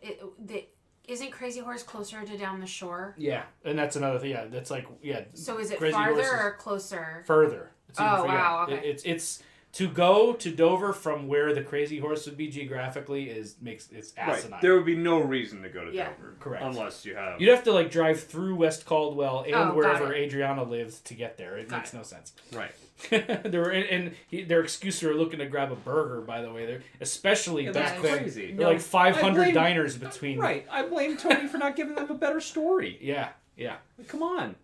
Isn't Crazy Horse closer to down the shore? Yeah, and that's another thing. Yeah, that's So is it Crazy farther or closer? Further. Wow, okay. It's to go to Dover from where the Crazy Horse would be geographically it's asinine. Right. There would be no reason to go to Dover. Correct. Unless you have... You'd have to drive through West Caldwell and wherever Adriana lives to get there. It makes no sense. Right. Their excuse for looking to grab a burger, by the way, especially back then. Crazy. There are 500 diners between. Right. I blame Tony for not giving them a better story. Yeah. Come on.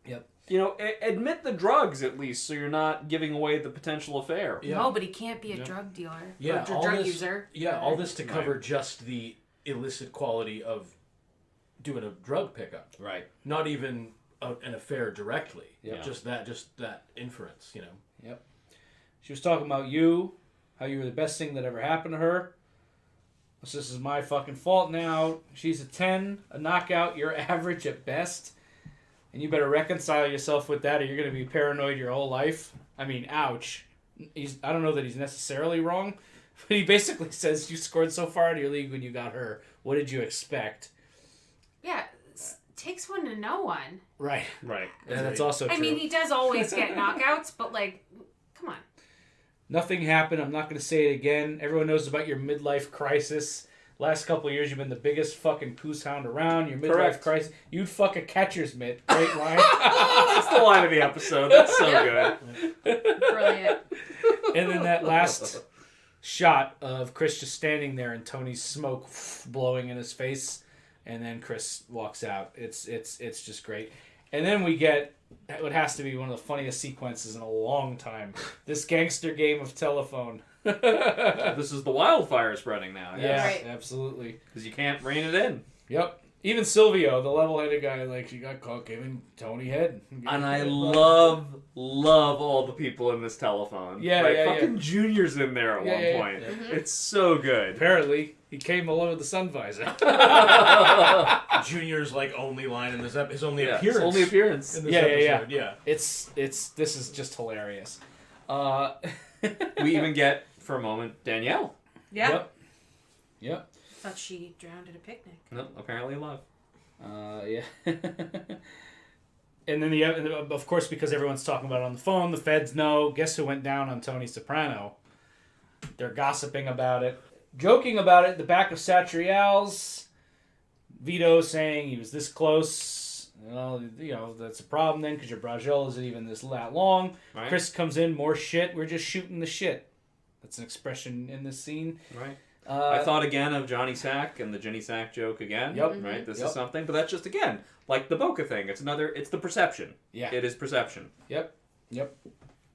Yep. Admit the drugs at least, so you're not giving away the potential affair. Yeah. No, but he can't be a drug dealer. Yeah, or drug user. Yeah, all this to cover just the illicit quality of doing a drug pickup. Right. Not even an affair directly. Yeah. Just that inference, Yep. She was talking about you, how you were the best thing that ever happened to her. This is my fucking fault now. She's a 10, a knockout, you're average at best. And you better reconcile yourself with that or you're going to be paranoid your whole life. I mean, ouch. I don't know that he's necessarily wrong, but he basically says you scored so far out of your league when you got her. What did you expect? Yeah, takes one to know one. Right. Yeah, that's also true. I mean, he does always get knockouts, but come on. Nothing happened. I'm not going to say it again. Everyone knows about your midlife crisis. Last couple of years, you've been the biggest fucking poos hound around. Your midlife crisis. You'd fuck a catcher's mitt. Great line. That's the line of the episode. That's so good. Brilliant. And then that last shot of Chris just standing there and Tony's smoke blowing in his face. And then Chris walks out. It's just great. And then we get what has to be one of the funniest sequences in a long time. This gangster game of telephone. This is the wildfire spreading now. Yeah, right. Absolutely. Because you can't rein it in. Yep. Even Silvio, the level-headed guy, she got caught giving Tony head. And I love all the people in this telephone. Yeah. Fucking Junior's in there at one point. Yeah. Mm-hmm. It's so good. Apparently, he came along with the sun visor. Junior's only line in this episode. His only His appearance. only appearance. In this episode. Yeah. This is just hilarious. We even get, for a moment, Danielle. Yeah. Yep. Thought she drowned at a picnic. No, apparently alive. Yeah. And then of course, because everyone's talking about it on the phone, the feds know. Guess who went down on Tony Soprano? They're gossiping about it. Joking about it, the back of Satrial's. Vito saying he was this close. Well, that's a problem then because your brajol isn't even that long. Right. Chris comes in, more shit. We're just shooting the shit. That's an expression in this scene. Right. I thought again of Johnny Sack and the Jenny Sack joke again. Yep. Right. This is something, but that's just again like the Boca thing. It's the perception. Yeah. It is perception. Yep.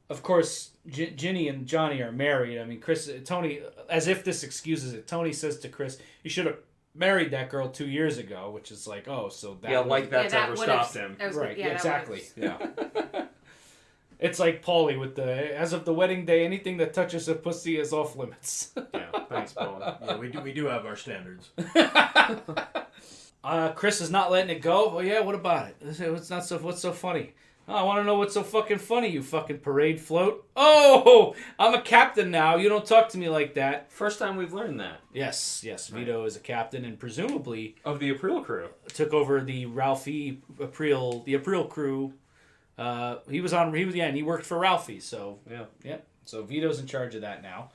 Of course, Ginny and Johnny are married. I mean, Tony, as if this excuses it. Tony says to Chris, "You should have married that girl 2 years ago," which is so that. That's ever stopped him. Right. Exactly. Yeah. It's like Paulie with as of the wedding day, anything that touches a pussy is off limits. Yeah, thanks, Paulie. Yeah, we do have our standards. Chris is not letting it go. Oh yeah, what about it? What's so funny? Oh, I want to know what's so fucking funny, you fucking parade float. Oh, I'm a captain now. You don't talk to me like that. First time we've learned that. Yes. Vito is a captain and presumably Of the April crew. took over the Ralphie April crew. He worked for Ralphie, so yeah. So Vito's in charge of that now.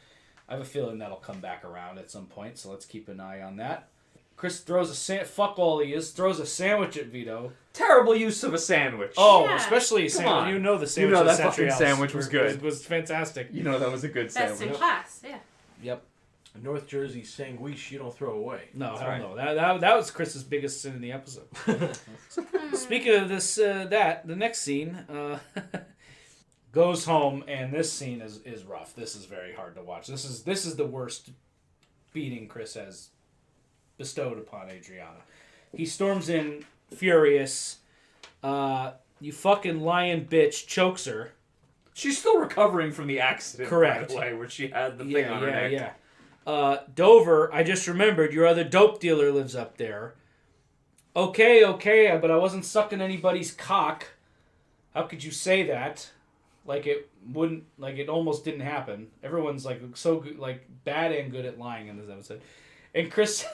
I have a feeling that'll come back around at some point, so let's keep an eye on that. Chris throws throws a sandwich at Vito. Terrible use of a sandwich. Oh, Yeah. especially a sandwich. on. You know the sandwich. You know at that fucking Century sandwich House was good. Was fantastic. You know that was a good Best sandwich. in class, yeah. Yep. North Jersey sandwich you don't throw away. No, That's hell right. no. That was Chris's biggest sin in the episode. Speaking of this, the next scene goes home, and this scene is rough. This is very hard to watch. This is the worst beating Chris has bestowed upon Adriana. He storms in furious. You fucking lying bitch, chokes her. She's still recovering from the accident, Correct. by the way, where she had the thing on her neck. Yeah. Dover, I just remembered your other dope dealer lives up there. Okay, but I wasn't sucking anybody's cock. How could you say that? Like it almost didn't happen. Everyone's like so good, like bad and good at lying in this episode. And Chris,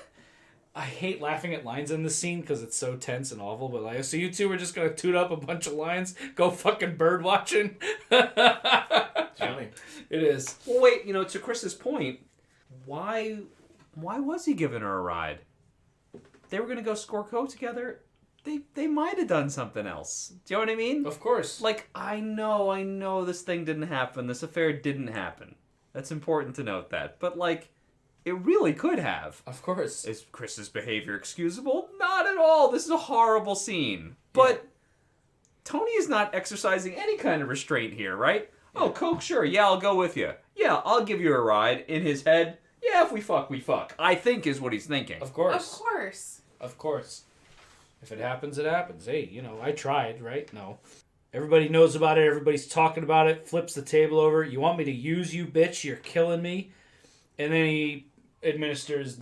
I hate laughing at lines in this scene because it's so tense and awful. But like, so you two are just gonna toot up a bunch of lines, go fucking bird watching. Funny. It is. Well, wait, to Chris's point, why was he giving her a ride? They were gonna go score coke together. They might have done something else. Do you know what I mean? Of course. Like, I know this thing didn't happen. This affair didn't happen. That's important to note that. But, like, it really could have. Of course. Is Chris's behavior excusable? Not at all. This is a horrible scene. But Tony is not exercising any kind of restraint here, right? Yeah. Oh, coke, sure. Yeah, I'll go with you. Yeah, I'll give you a ride. In his head, yeah, if we fuck, we fuck. I think is what he's thinking. Of course. Of course. Of course. If it happens, it happens. Hey, I tried, right? No. Everybody knows about it. Everybody's talking about it. Flips the table over. You want me to use you, bitch? You're killing me. And then he administers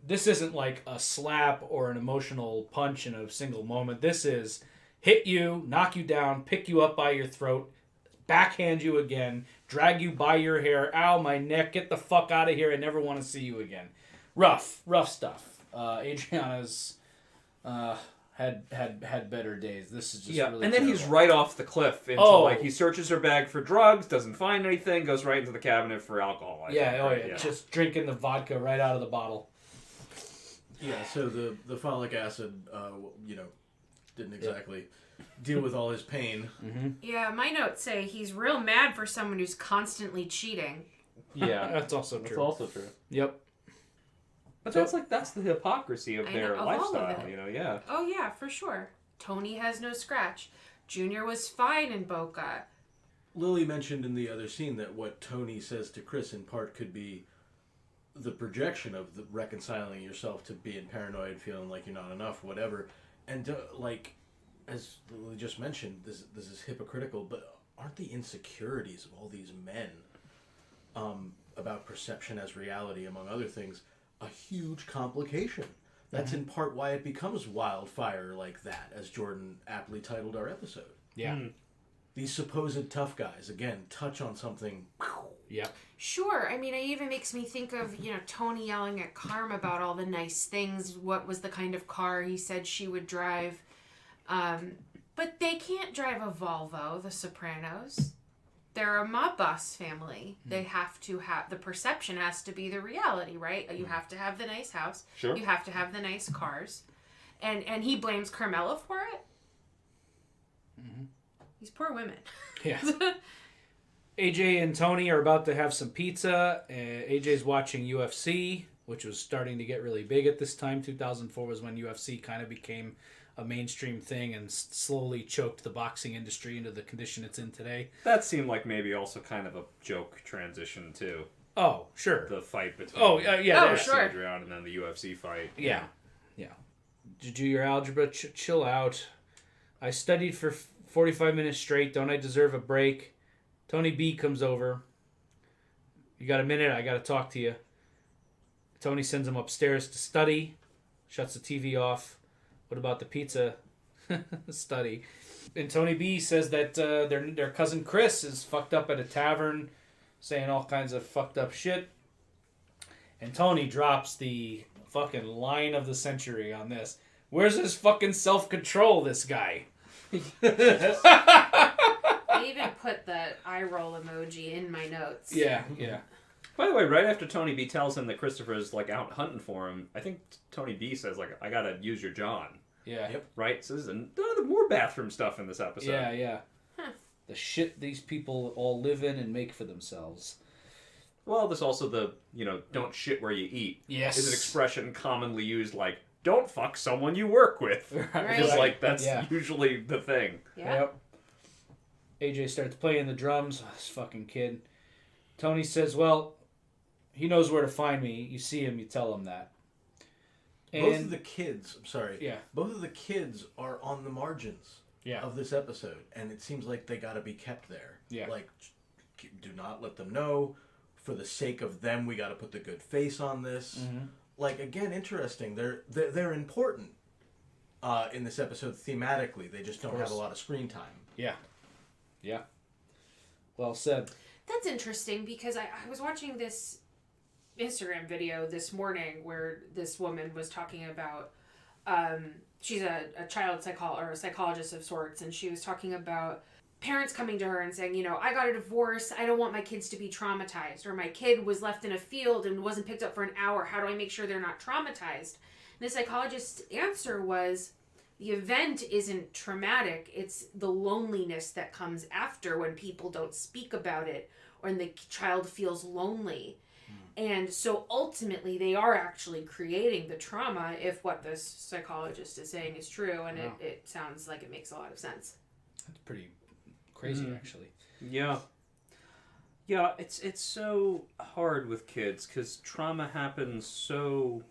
this isn't like a slap or an emotional punch in a single moment. This is hit you, knock you down, pick you up by your throat, backhand you again, drag you by your hair. Ow, my neck. Get the fuck out of here. I never want to see you again. Rough stuff. Adriana's had better days. This is just really and then terrible. he's right off the cliff into he searches her bag for drugs, doesn't find anything, goes right into the cabinet for alcohol. I think. Just drinking the vodka right out of the bottle. Yeah, so the folic acid, didn't exactly deal with all his pain. Mm-hmm. Yeah, my notes say he's real mad for someone who's constantly cheating. Yeah, That's also true. That's also true. Yep. But that's the hypocrisy of their of all of lifestyle, it. yeah. Oh yeah, for sure. Tony has no scratch. Junior was fine in Boca. Lily mentioned in the other scene that what Tony says to Chris in part could be the projection of the reconciling yourself to being paranoid, feeling like you're not enough, whatever. And as Lily just mentioned, this is hypocritical, but aren't the insecurities of all these men about perception as reality, among other things, a huge complication? That's in part why it becomes Wildfire like that, as Jordan aptly titled our episode. Yeah. These supposed tough guys, again, touch on something. Yeah. Sure. I mean, it even makes me think of, Tony yelling at Carm about all the nice things. What was the kind of car he said she would drive. But they can't drive a Volvo, the Sopranos. They're a mob boss family. They have to have, the perception has to be the reality, right? You have to have the nice house. Sure. You have to have the nice cars. And he blames Carmela for it. Mm-hmm. These poor women. Yeah. AJ and Tony are about to have some pizza. AJ's watching UFC, which was starting to get really big at this time. 2004 was when UFC kind of became a mainstream thing and slowly choked the boxing industry into the condition it's in today. That seemed like maybe also kind of a joke transition too. Oh, sure. The fight between sure. Adriana and then the UFC fight. Yeah. Did you do your algebra? Chill out. I studied for 45 minutes straight. Don't I deserve a break? Tony B comes over. You got a minute? I got to talk to you. Tony sends him upstairs to study. Shuts the TV off. What about the pizza? Study. And Tony B says that their cousin Chris is fucked up at a tavern, saying all kinds of fucked up shit. And Tony drops the fucking line of the century on this. Where's his fucking self-control, this guy? I even put the eye roll emoji in my notes. Yeah. By the way, right after Tony B tells him that Christopher is like out hunting for him, I think Tony B says like, "I gotta use your John." Yeah. Yep. Right. So there's more bathroom stuff in this episode. Yeah. Huh. The shit these people all live in and make for themselves. Well, there's also the don't shit where you eat. Yes. Is an expression commonly used like don't fuck someone you work with. Right. Because like that's usually the thing. Yeah. Yep. AJ starts playing the drums. Oh, this fucking kid. Tony says, well, he knows where to find me. You see him, you tell him that. And both of the kids, I'm sorry. Yeah. Both of the kids are on the margins of this episode. And it seems like they got to be kept there. Yeah. Like, do not let them know. For the sake of them, we got to put the good face on this. Mm-hmm. Like, again, interesting. They're important in this episode thematically. They just don't have a lot of screen time. Yeah. Yeah. Well said. That's interesting because I was watching this Instagram video this morning where this woman was talking about she's a child psychologist of sorts, and she was talking about parents coming to her and saying, I got a divorce, I don't want my kids to be traumatized, or my kid was left in a field and wasn't picked up for an hour, how do I make sure they're not traumatized? And the psychologist's answer was, the event isn't traumatic, it's the loneliness that comes after when people don't speak about it, or when the child feels lonely. And so ultimately they are actually creating the trauma if what this psychologist is saying is true, and it sounds like it makes a lot of sense. That's pretty crazy, actually. Yeah, it's so hard with kids because trauma happens so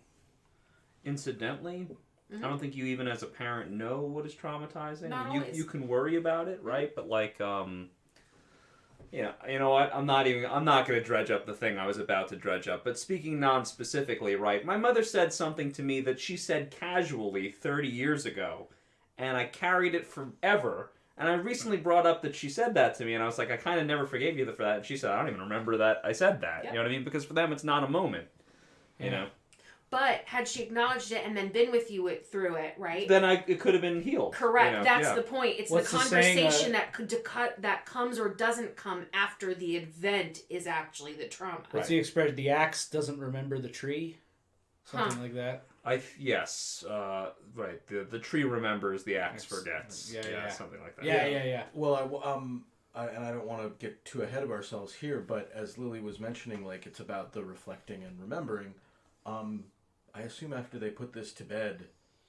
incidentally. Mm-hmm. I don't think you even as a parent know what is traumatizing. Not always. You can worry about it, right? But like, you know what? I'm not going to dredge up the thing I was about to dredge up. But speaking non-specifically, right? My mother said something to me that she said casually 30 years ago, and I carried it forever. And I recently brought up that she said that to me, and I was like, I kind of never forgave you for that. And she said, I don't even remember that I said that. Yep. You know what I mean? Because for them, it's not a moment. You know? But had she acknowledged it and then been with you through it, right? Then it could have been healed. Correct. That's the point. It's What's the conversation that comes or doesn't come after the event is actually the trauma. What's the expression? The axe doesn't remember the tree? Something like that? Yes. Right. The tree remembers, the axe forgets. Yeah. Something like that. Yeah. Well, and I don't want to get too ahead of ourselves here, but as Lily was mentioning, like, it's about the reflecting and remembering. I assume after they put this to bed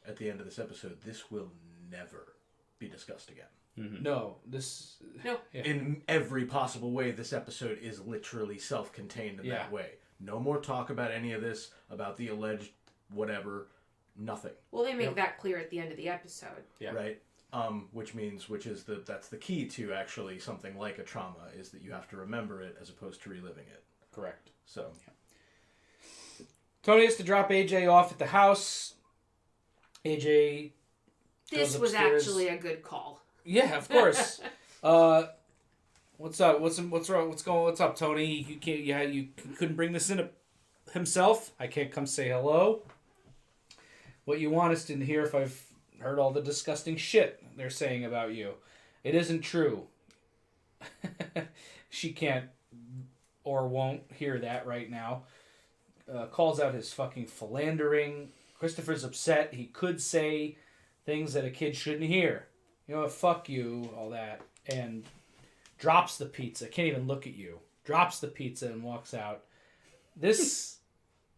at the end of this episode, this will never be discussed again. Mm-hmm. No. No. Yeah. In every possible way, this episode is literally self-contained in that way. No more talk about any of this, about the alleged whatever, nothing. Well, they make that clear at the end of the episode. Yeah. Right? That's the key to actually something like a trauma, is that you have to remember it as opposed to reliving it. Correct. So... Tony has to drop AJ off at the house. AJ This was actually a good call. Yeah, of course. What's up? What's wrong? What's up, Tony? You couldn't bring this in himself. I can't come say hello. What you want is to hear if I've heard all the disgusting shit they're saying about you. It isn't true. She can't or won't hear that right now. Calls out his fucking philandering. Christopher's upset. He could say things that a kid shouldn't hear. You know what? Fuck you, all that. And drops the pizza. Can't even look at you. Drops the pizza and walks out. This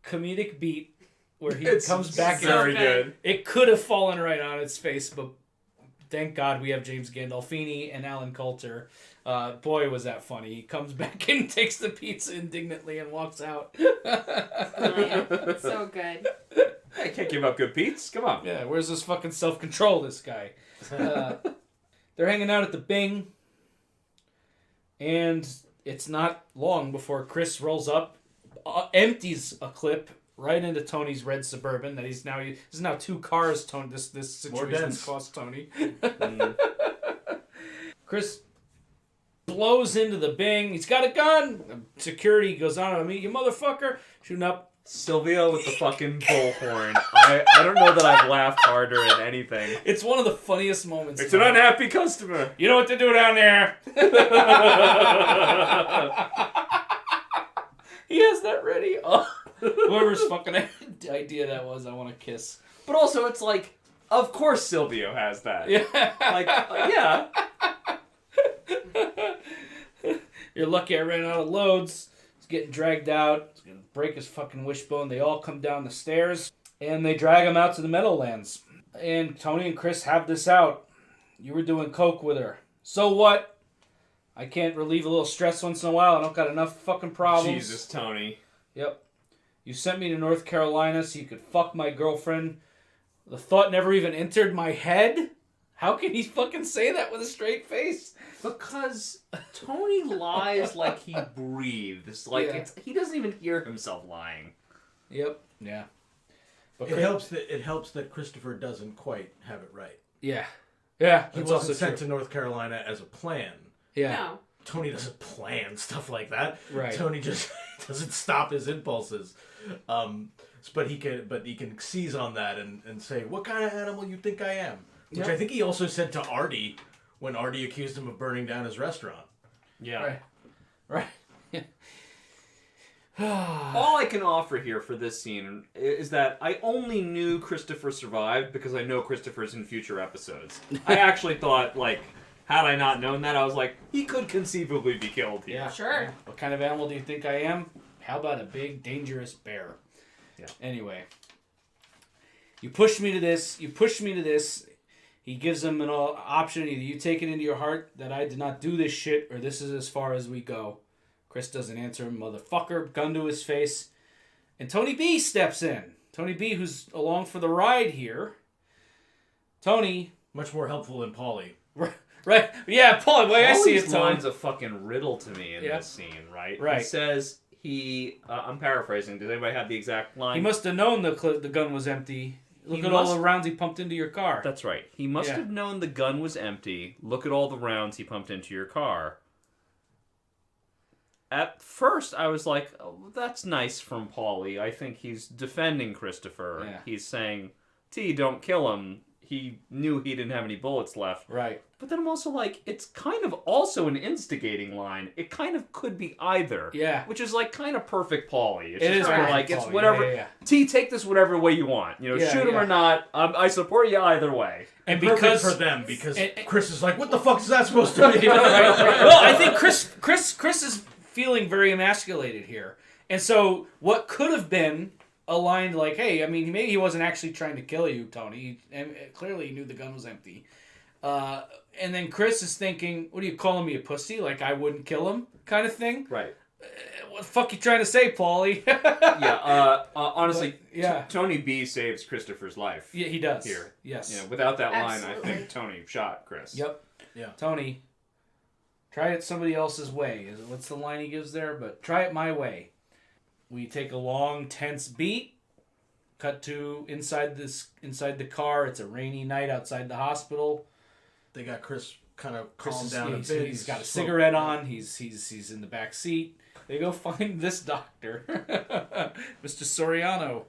comedic beat where he comes back. Very good. It could have fallen right on its face, but thank God we have James Gandolfini and Alan Coulter. Boy, was that funny. He comes back and takes the pizza indignantly and walks out. So good. I can't give up good pizza. Come on. Yeah, where's this fucking self-control, this guy? They're hanging out at the Bing, and it's not long before Chris rolls up, empties a clip right into Tony's red Suburban. That this is now 2 cars. Tony, this situation's cost Tony. Chris blows into the Bing. He's got a gun. Security goes on to meet you, motherfucker. Shooting up. Silvio with the fucking bullhorn. I don't know that I've laughed harder at anything. It's one of the funniest moments. It's an unhappy customer. You know what to do down there. He has that ready. Oh. Whoever's fucking idea that was, I want to kiss. But also, it's like, of course Silvio has that. Yeah. Like, yeah. You're lucky I ran out of loads. He's getting dragged out. He's going to break his fucking wishbone. They all come down the stairs, and they drag him out to the Meadowlands. And Tony and Chris have this out. You were doing coke with her. So what? I can't relieve a little stress once in a while. I don't got enough fucking problems. Jesus, Tony. Yep. You sent me to North Carolina so you could fuck my girlfriend. The thought never even entered my head? How can he fucking say that with a straight face? Because Tony lies like he breathes. Like, he doesn't even hear himself lying. Yep. Yeah. But It helps that Christopher doesn't quite have it right. Yeah. Yeah. He wasn't sent to North Carolina as a plan. Yeah. No. Tony doesn't plan stuff like that. Right. Tony just doesn't stop his impulses. But he can seize on that and say, "What kind of animal you think I am?" Which I think he also said to Artie when Artie accused him of burning down his restaurant. Yeah. Right. All I can offer here for this scene is that I only knew Christopher survived because I know Christopher's in future episodes. I actually thought, like, had I not known that, I was like, he could conceivably be killed here. Yeah. Sure. What kind of animal do you think I am? How about a big, dangerous bear? Yeah. Anyway. You push me to this. He gives him an option. Either you take it into your heart that I did not do this shit, or this is as far as we go. Chris doesn't answer him. Motherfucker, gun to his face. And Tony B steps in. Tony B, who's along for the ride here. Tony. Much more helpful than Paulie. Right. Yeah, Paul, the way I see it, Paulie's Tony. line's a fucking riddle to me in this scene, right? Right. He says I'm paraphrasing. Does anybody have the exact line? He must have known the gun was empty. Look at all the rounds he pumped into your car. That's right. He must have known the gun was empty. Look at all the rounds he pumped into your car. At first, I was like, oh, that's nice from Paulie. I think he's defending Christopher. Yeah. He's saying, T, don't kill him. He knew he didn't have any bullets left. Right. But then I'm also like, it's kind of also an instigating line. It kind of could be either. Yeah. Which is like kind of perfect Paulie. It's It just is kind of perfect like, it's Paulie. whatever. Yeah. T, take this whatever way you want. You know, Yeah, shoot him or not. I support you either way. And Perfect because for them, because Chris is like, "What the fuck is that supposed to be?" Well, I think Chris is feeling very emasculated here. And so what could have been a line like, hey, I mean, maybe he wasn't actually trying to kill you, Tony. And clearly he knew the gun was empty. And then Chris is thinking, what are you calling me, a pussy? Like I wouldn't kill him kind of thing? Right. What the fuck you trying to say, Paulie? Honestly, but, Tony B saves Christopher's life. Yeah, he does. Here. Yes. You know, without that Absolutely. line, I think Tony shot Chris. Yep. Yeah. Tony, try it somebody else's way. What's the line he gives there? But try it my way. We take a long, tense beat. Cut to inside the car. It's a rainy night outside the hospital. They got Chris kind of calmed down a he's, bit. He's got a cigarette on. He's in the back seat. They go find this doctor, Mr. Soriano.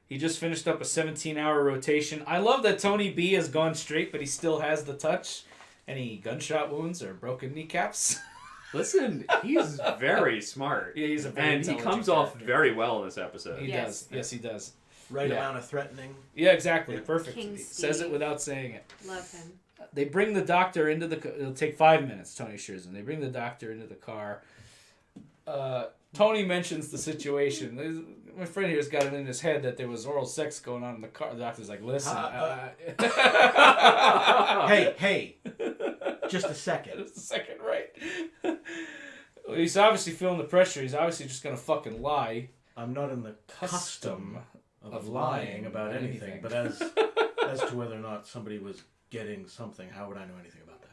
He just finished up a 17-hour rotation. I love that Tony B has gone straight, but he still has the touch. Any gunshot wounds or broken kneecaps? Listen, he's very smart. Yeah, he's a very and he intelligent comes off character. very well in this episode. He Yes. does. Yes, he does. Right Yeah. amount of threatening. Yeah, exactly. Yeah. Perfect. King He says speed. it without saying it. Love him. They bring the doctor into the... It'll take 5 minutes, Tony assures him. They bring the doctor into the car. Tony mentions the situation. My friend here's got it in his head that there was oral sex going on in the car. The doctor's like, listen... Hey, just a second. Just a second, right? Well, he's obviously feeling the pressure. He's obviously just going to fucking lie. I'm not in the custom of lying about anything, but as As to whether or not somebody was getting something, how would I know anything about that?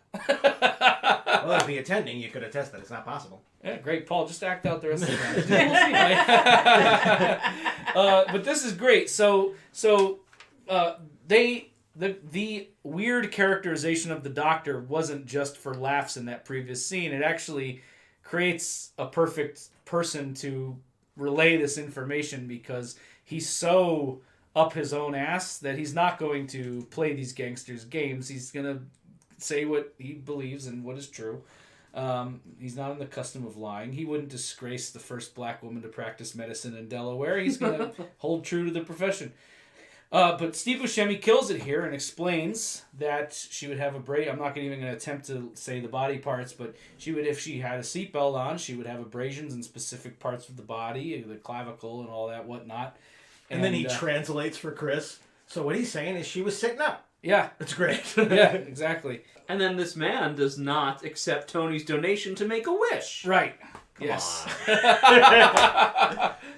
Well, as the attending, you could attest that it's not possible. Yeah, great, Paul. Just act out the rest of the time. But this is great. So the weird characterization of the Doctor wasn't just for laughs in that previous scene. It actually creates a perfect person to relay this information because he's so up his own ass that he's not going to play these gangsters' games. He's going to say what he believes and what is true. He's not in the custom of lying. He wouldn't disgrace the first black woman to practice medicine in Delaware. He's going to hold true to the profession. But Steve Buscemi kills it here and explains that she would have I'm not even going to attempt to say the body parts, but she would, if she had a seatbelt on, she would have abrasions in specific parts of the body, the clavicle and all that whatnot. And then he translates for Chris. So what he's saying is she was sitting up. Yeah. That's great. Yeah, exactly. And then this man does not accept Tony's donation to make a wish. Right. Come yes. on.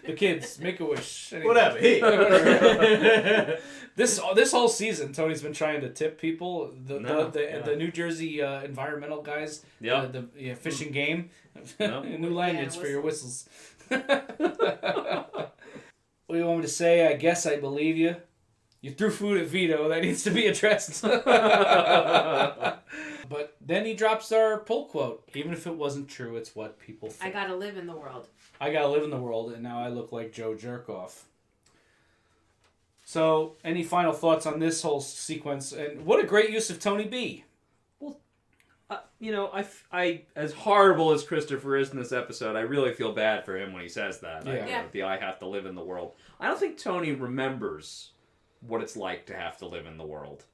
The kids, make a wish. Anyway. Whatever. Hey. This whole season, Tony's been trying to tip people. The New Jersey environmental guys. Yeah. The fishing game. Yep. New language for your whistles. What do you want me to say? I guess I believe you. You threw food at Vito. That needs to be addressed. But then he drops our pull quote. Even if it wasn't true, it's what people think. I gotta live in the world. I gotta live in the world, and now I look like Joe Jerkoff. So, any final thoughts on this whole sequence? And what a great use of Tony B. Well, I as horrible as Christopher is in this episode, I really feel bad for him when he says that. Yeah. I have to live in the world. I don't think Tony remembers what it's like to have to live in the world.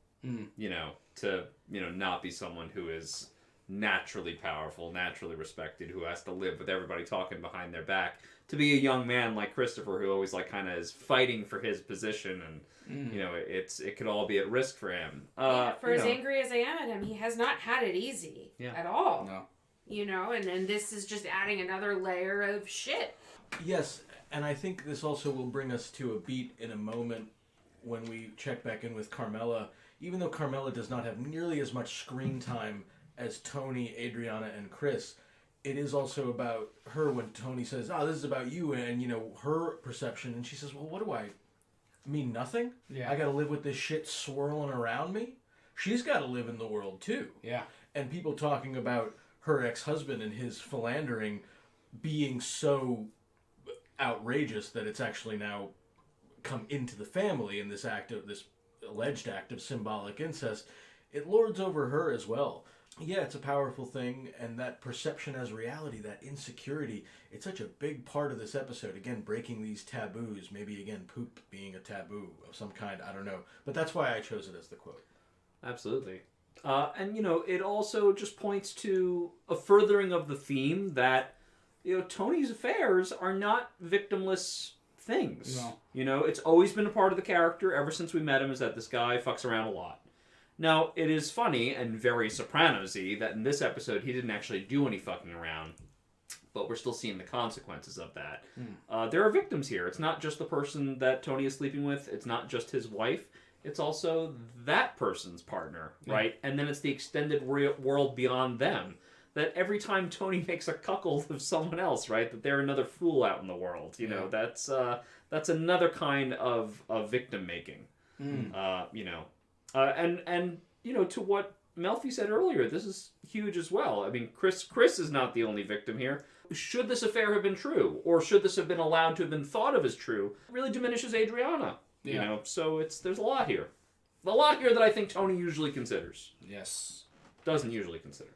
To not be someone who is naturally powerful, naturally respected, who has to live with everybody talking behind their back. To be a young man like Christopher, who always kind of is fighting for his position, and it could all be at risk for him. For as angry as I am at him, he has not had it easy at all. No. And this is just adding another layer of shit. Yes, and I think this also will bring us to a beat in a moment when we check back in with Carmela. Even though Carmela does not have nearly as much screen time as Tony, Adriana, and Chris, it is also about her when Tony says, this is about you, and, her perception. And she says, well, what do I mean? Nothing? Yeah. I got to live with this shit swirling around me? She's got to live in the world, too. Yeah. And people talking about her ex-husband and his philandering being so outrageous that it's actually now come into the family in this alleged act of symbolic incest, it lords over her as well. Yeah, it's a powerful thing, and that perception as reality, that insecurity, it's such a big part of this episode. Again, breaking these taboos, maybe again, poop being a taboo of some kind, I don't know. But that's why I chose it as the quote. Absolutely. And it also just points to a furthering of the theme that, Tony's affairs are not victimless things. No. It's always been a part of the character ever since we met him, is that this guy fucks around a lot. Now, it is funny and very Sopranos-y that in this episode he didn't actually do any fucking around, but we're still seeing the consequences of that. There are victims here. It's not just the person that Tony is sleeping with. It's not just his wife. It's also that person's partner, right? And then it's the extended world beyond them. That every time Tony makes a cuckold of someone else, right, that they're another fool out in the world. That's another kind of victim making. And to what Melfi said earlier, this is huge as well. I mean, Chris is not the only victim here. Should this affair have been true, or should this have been allowed to have been thought of as true, it really diminishes Adriana. So there's a lot here. A lot here that I think Tony usually considers. Yes. Doesn't usually consider.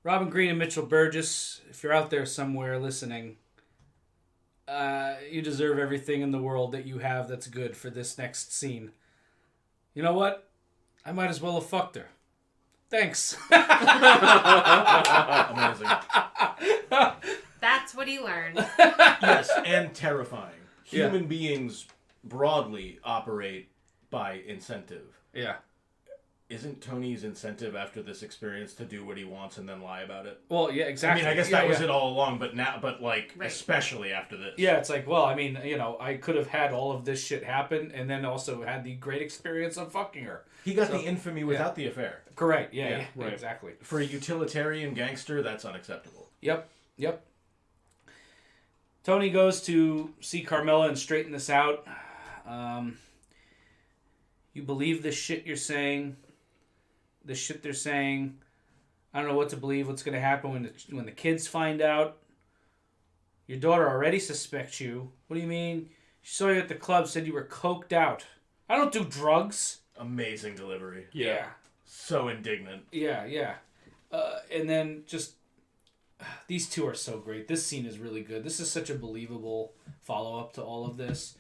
Robin Green and Mitchell Burgess, if you're out there somewhere listening, you deserve everything in the world that you have that's good for this next scene. You know what? I might as well have fucked her. Thanks. Amazing. That's what he learned. Yes, and terrifying. Human beings broadly operate by incentive. Yeah. isn't Tony's incentive after this experience to do what he wants and then lie about it? Well, yeah, exactly. I mean, I guess that was it all along, but Right. especially after this. Yeah, it's like, well, I mean, I could have had all of this shit happen and then also had the great experience of fucking her. He got the infamy without the affair. Correct. Yeah, right. Exactly. For a utilitarian gangster, that's unacceptable. Yep. Tony goes to see Carmela and straighten this out. You believe this shit you're saying? The shit they're saying? I don't know what to believe. What's going to happen when the kids find out? Your daughter already suspects you. What do you mean? She saw you at the club, said you were coked out. I don't do drugs. Amazing delivery. Yeah. So indignant. Yeah. And then just... These two are so great. This scene is really good. This is such a believable follow-up to all of this.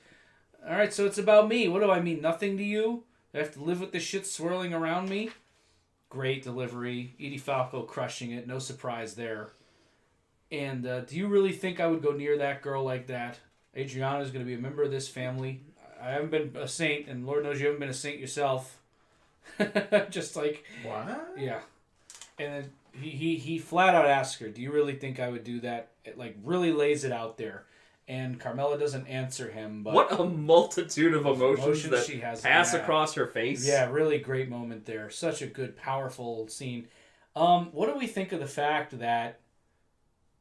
All right, so it's about me. What do I mean? Nothing to you? I have to live with the shit swirling around me? Great delivery. Edie Falco crushing it. No surprise there. And do you really think I would go near that girl like that? Adriana's going to be a member of this family. I haven't been a saint, and Lord knows you haven't been a saint yourself. Just like... What? Yeah. And then he flat out asks her, do you really think I would do that? It like really lays it out there. And Carmela doesn't answer him. But what a multitude of emotions that she has pass across her face. Yeah, really great moment there. Such a good, powerful scene. What do we think of the fact that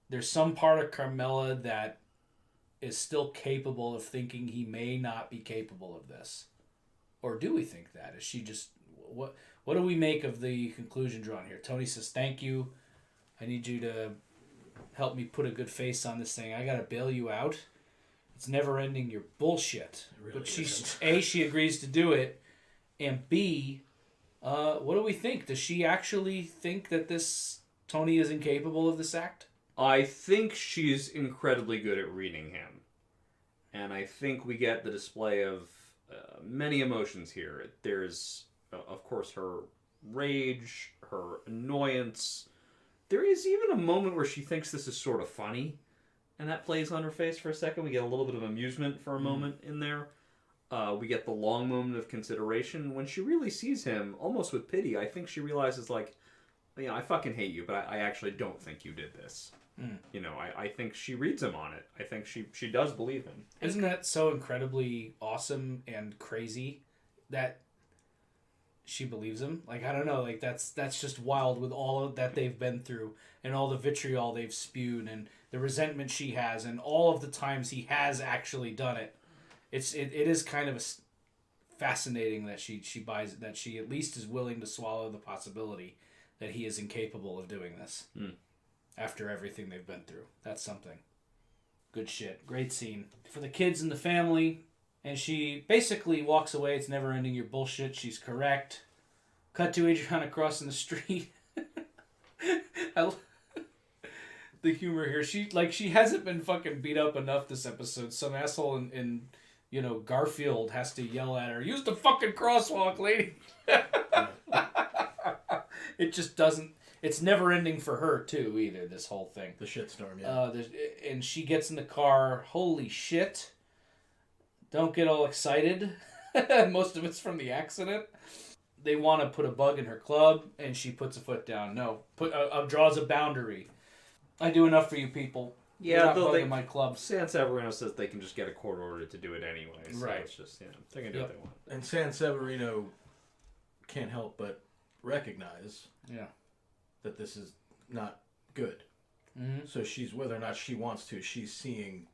there's some part of Carmela that is still capable of thinking he may not be capable of this? Or do we think that? Is she just... What do we make of the conclusion drawn here? Tony says, thank you. I need you to help me put a good face on this thing. I got to bail you out. It's never ending your bullshit. Really but she agrees to do it. And B, what do we think? Does she actually think that this Tony is incapable of this act? I think she's incredibly good at reading him. And I think we get the display of many emotions here. There's... of course, her rage, her annoyance. There is even a moment where she thinks this is sort of funny, and that plays on her face for a second. We get a little bit of amusement for a moment in there. We get the long moment of consideration. When she really sees him, almost with pity, I think she realizes, like, I fucking hate you, but I actually don't think you did this. I think she reads him on it. I think she does believe him. Isn't that so incredibly awesome and crazy that... she believes him? Like, I don't know, like that's just wild with all of that they've been through and all the vitriol they've spewed and the resentment she has and all of the times he has actually done it. It is kind of fascinating that she buys it, that she at least is willing to swallow the possibility that he is incapable of doing this after everything they've been through. That's something. Good shit. Great scene. For the kids and the family... And she basically walks away. It's never ending your bullshit. She's correct. Cut to Adriana crossing the street. The humor here. She hasn't been fucking beat up enough this episode. Some asshole in Garfield has to yell at her, use the fucking crosswalk, lady. It just doesn't... It's never ending for her, too, either, this whole thing. The shitstorm, yeah. And she gets in the car. Holy shit. Don't get all excited. Most of it's from the accident. They want to put a bug in her club, and she puts a foot down. No, draws a boundary. I do enough for you people. Yeah, not bugging my club. San Severino says they can just get a court order to do it anyway. So right. It's just, they can do what they want. And San Severino can't help but recognize that this is not good. Mm-hmm. So whether or not she wants to, she's seeing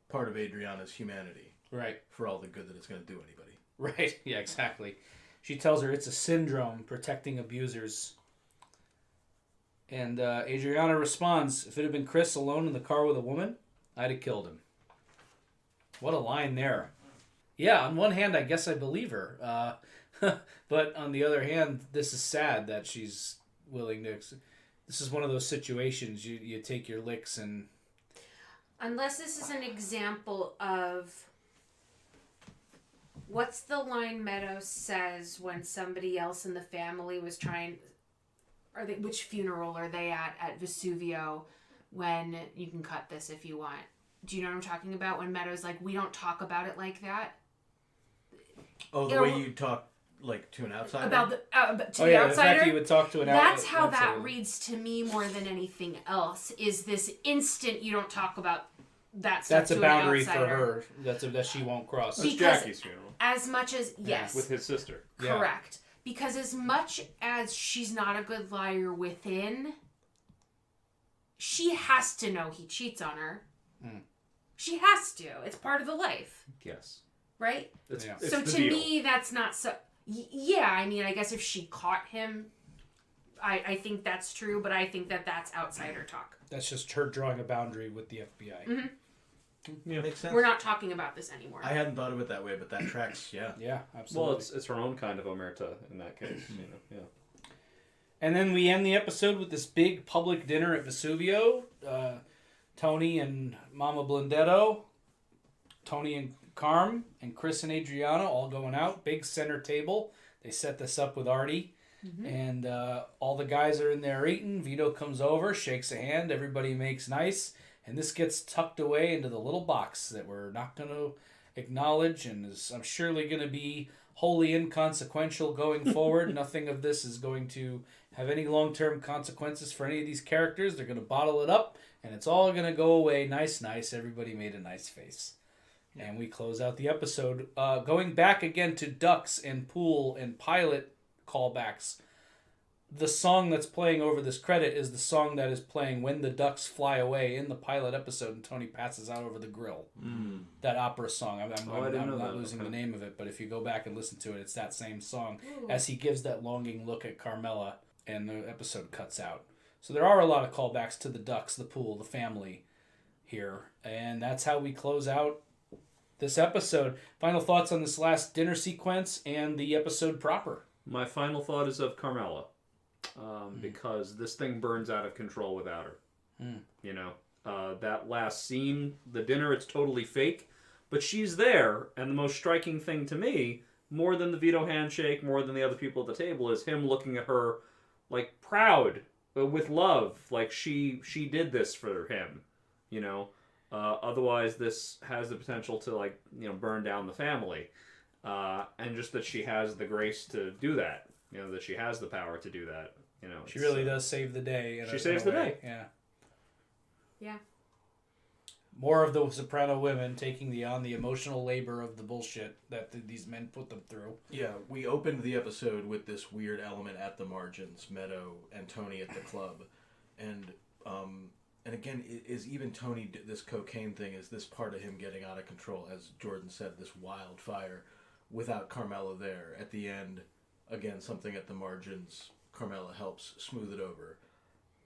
part of Adriana's humanity. Right. For all the good that it's going to do anybody. Right. Yeah, exactly. She tells her it's a syndrome protecting abusers. And Adriana responds, if it had been Chris alone in the car with a woman, I'd have killed him. What a line there. Yeah, on one hand, I guess I believe her. But on the other hand, this is sad that she's willing to... This is one of those situations you take your licks and... Unless this is an example of... What's the line Meadows says when somebody else in the family was trying... Which funeral are they at Vesuvio when... You can cut this if you want. Do you know what I'm talking about? When Meadows we don't talk about it like that. Oh, the way you talk like to an outsider. About the to Oh the yeah, the outsider. fact he would talk to an That's out- how outsider. that reads to me more than anything else. Is this instant you don't talk about that stuff That's a to boundary an for outsider. her. That she won't cross. That's Because- Jackie's funeral. As much as yes, With his sister. Yeah. correct. Because as much as she's not a good liar within, she has to know he cheats on her. Mm. She has to. It's part of the life, Yes. right? It's, Yeah. it's So the to deal. me, that's not so. Yeah, I mean, I guess if she caught him, I think that's true, but I think that's outsider talk. That's just her drawing a boundary with the FBI. Mhm. Yeah, makes sense. We're not talking about this anymore. I hadn't thought of it that way, but that tracks. Yeah. Yeah, absolutely. Well, it's her own kind of omerta in that case. Yeah. And then we end the episode with this big public dinner at Vesuvio. Tony and Mama Blundetto, Tony and Carm, and Chris and Adriana all going out. Big center table. They set this up with Artie. And all the guys are in there eating. Vito comes over, shakes a hand. Everybody makes nice. And this gets tucked away into the little box that we're not going to acknowledge and is I'm surely going to be wholly inconsequential going forward. Nothing of this is going to have any long-term consequences for any of these characters. They're going to bottle it up, and it's all going to go away nice. Everybody made a nice face. And we close out the episode. Going back again to Ducks and Pool and pilot callbacks, the song that's playing over this credit is the song that is playing when the ducks fly away in the pilot episode and Tony passes out over the grill. That opera song. I'm I didn't know not that. losing Okay. the name of it, but if you go back and listen to it, it's that same song as he gives that longing look at Carmela and the episode cuts out. So there are a lot of callbacks to the ducks, the pool, the family here. And that's how we close out this episode. Final thoughts on this last dinner sequence and the episode proper. My final thought is of Carmela. Because this thing burns out of control without her. You know, that last scene, the dinner, it's totally fake, but she's there. And the most striking thing to me, more than the Vito handshake, more than the other people at the table, is him looking at her like proud, but with love, like she did this for him. You know, otherwise this has the potential to like burn down the family, and just that she has the grace to do that. You know, that she has the power to do that. You know, She really does save the day. She saves the day. Yeah. Yeah. More of the soprano women taking on the emotional labor of the bullshit that these men put them through. Yeah, we opened the episode with this weird element at the margins, Meadow and Tony at the club, and again, is even Tony, this cocaine thing, is this part of him getting out of control, as Jordan said, this wildfire, without Carmela there. At the end, again, something at the margins, Carmela helps smooth it over.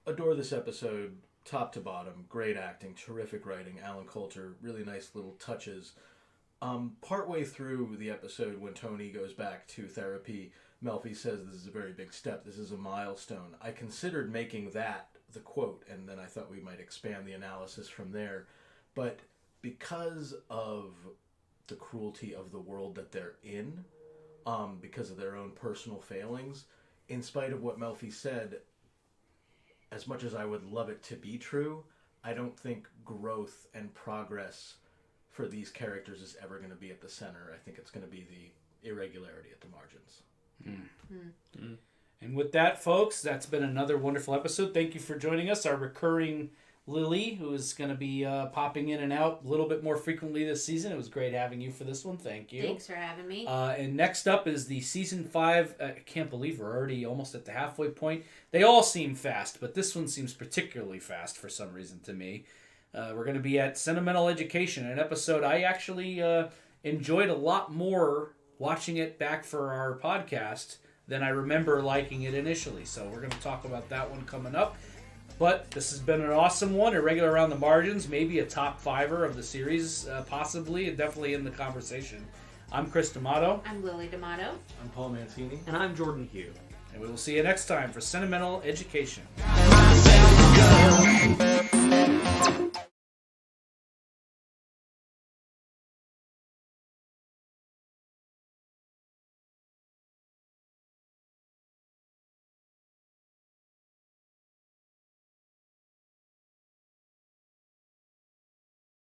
Adore this episode, top to bottom, great acting, terrific writing, Alan Coulter, really nice little touches. Partway through the episode, when Tony goes back to therapy, Melfi says this is a very big step, this is a milestone. I considered making that the quote, and then I thought we might expand the analysis from there. But because of the cruelty of the world that they're in, because of their own personal failings, in spite of what Melfi said, as much as I would love it to be true, I don't think growth and progress for these characters is ever going to be at the center. I think it's going to be the irregularity at the margins. And with that, folks, that's been another wonderful episode. Thank you for joining us. Our recurring Lily, who is going to be popping in and out a little bit more frequently this season. It was great having you for this one. Thank you. Thanks for having me. And next up is the season 5. I can't believe we're already almost at the halfway point. They all seem fast, but this one seems particularly fast for some reason to me. We're going to be at Sentimental Education, an episode I actually enjoyed a lot more watching it back for our podcast than I remember liking it initially. So we're going to talk about that one coming up. But this has been an awesome one. Irregular Around the Margins, maybe a top 5er of the series, possibly, and definitely in the conversation. I'm Chris D'Amato. I'm Lily D'Amato. I'm Paul Mancini. And I'm Jordan Hugh. And we will see you next time for Sentimental Education. Girl,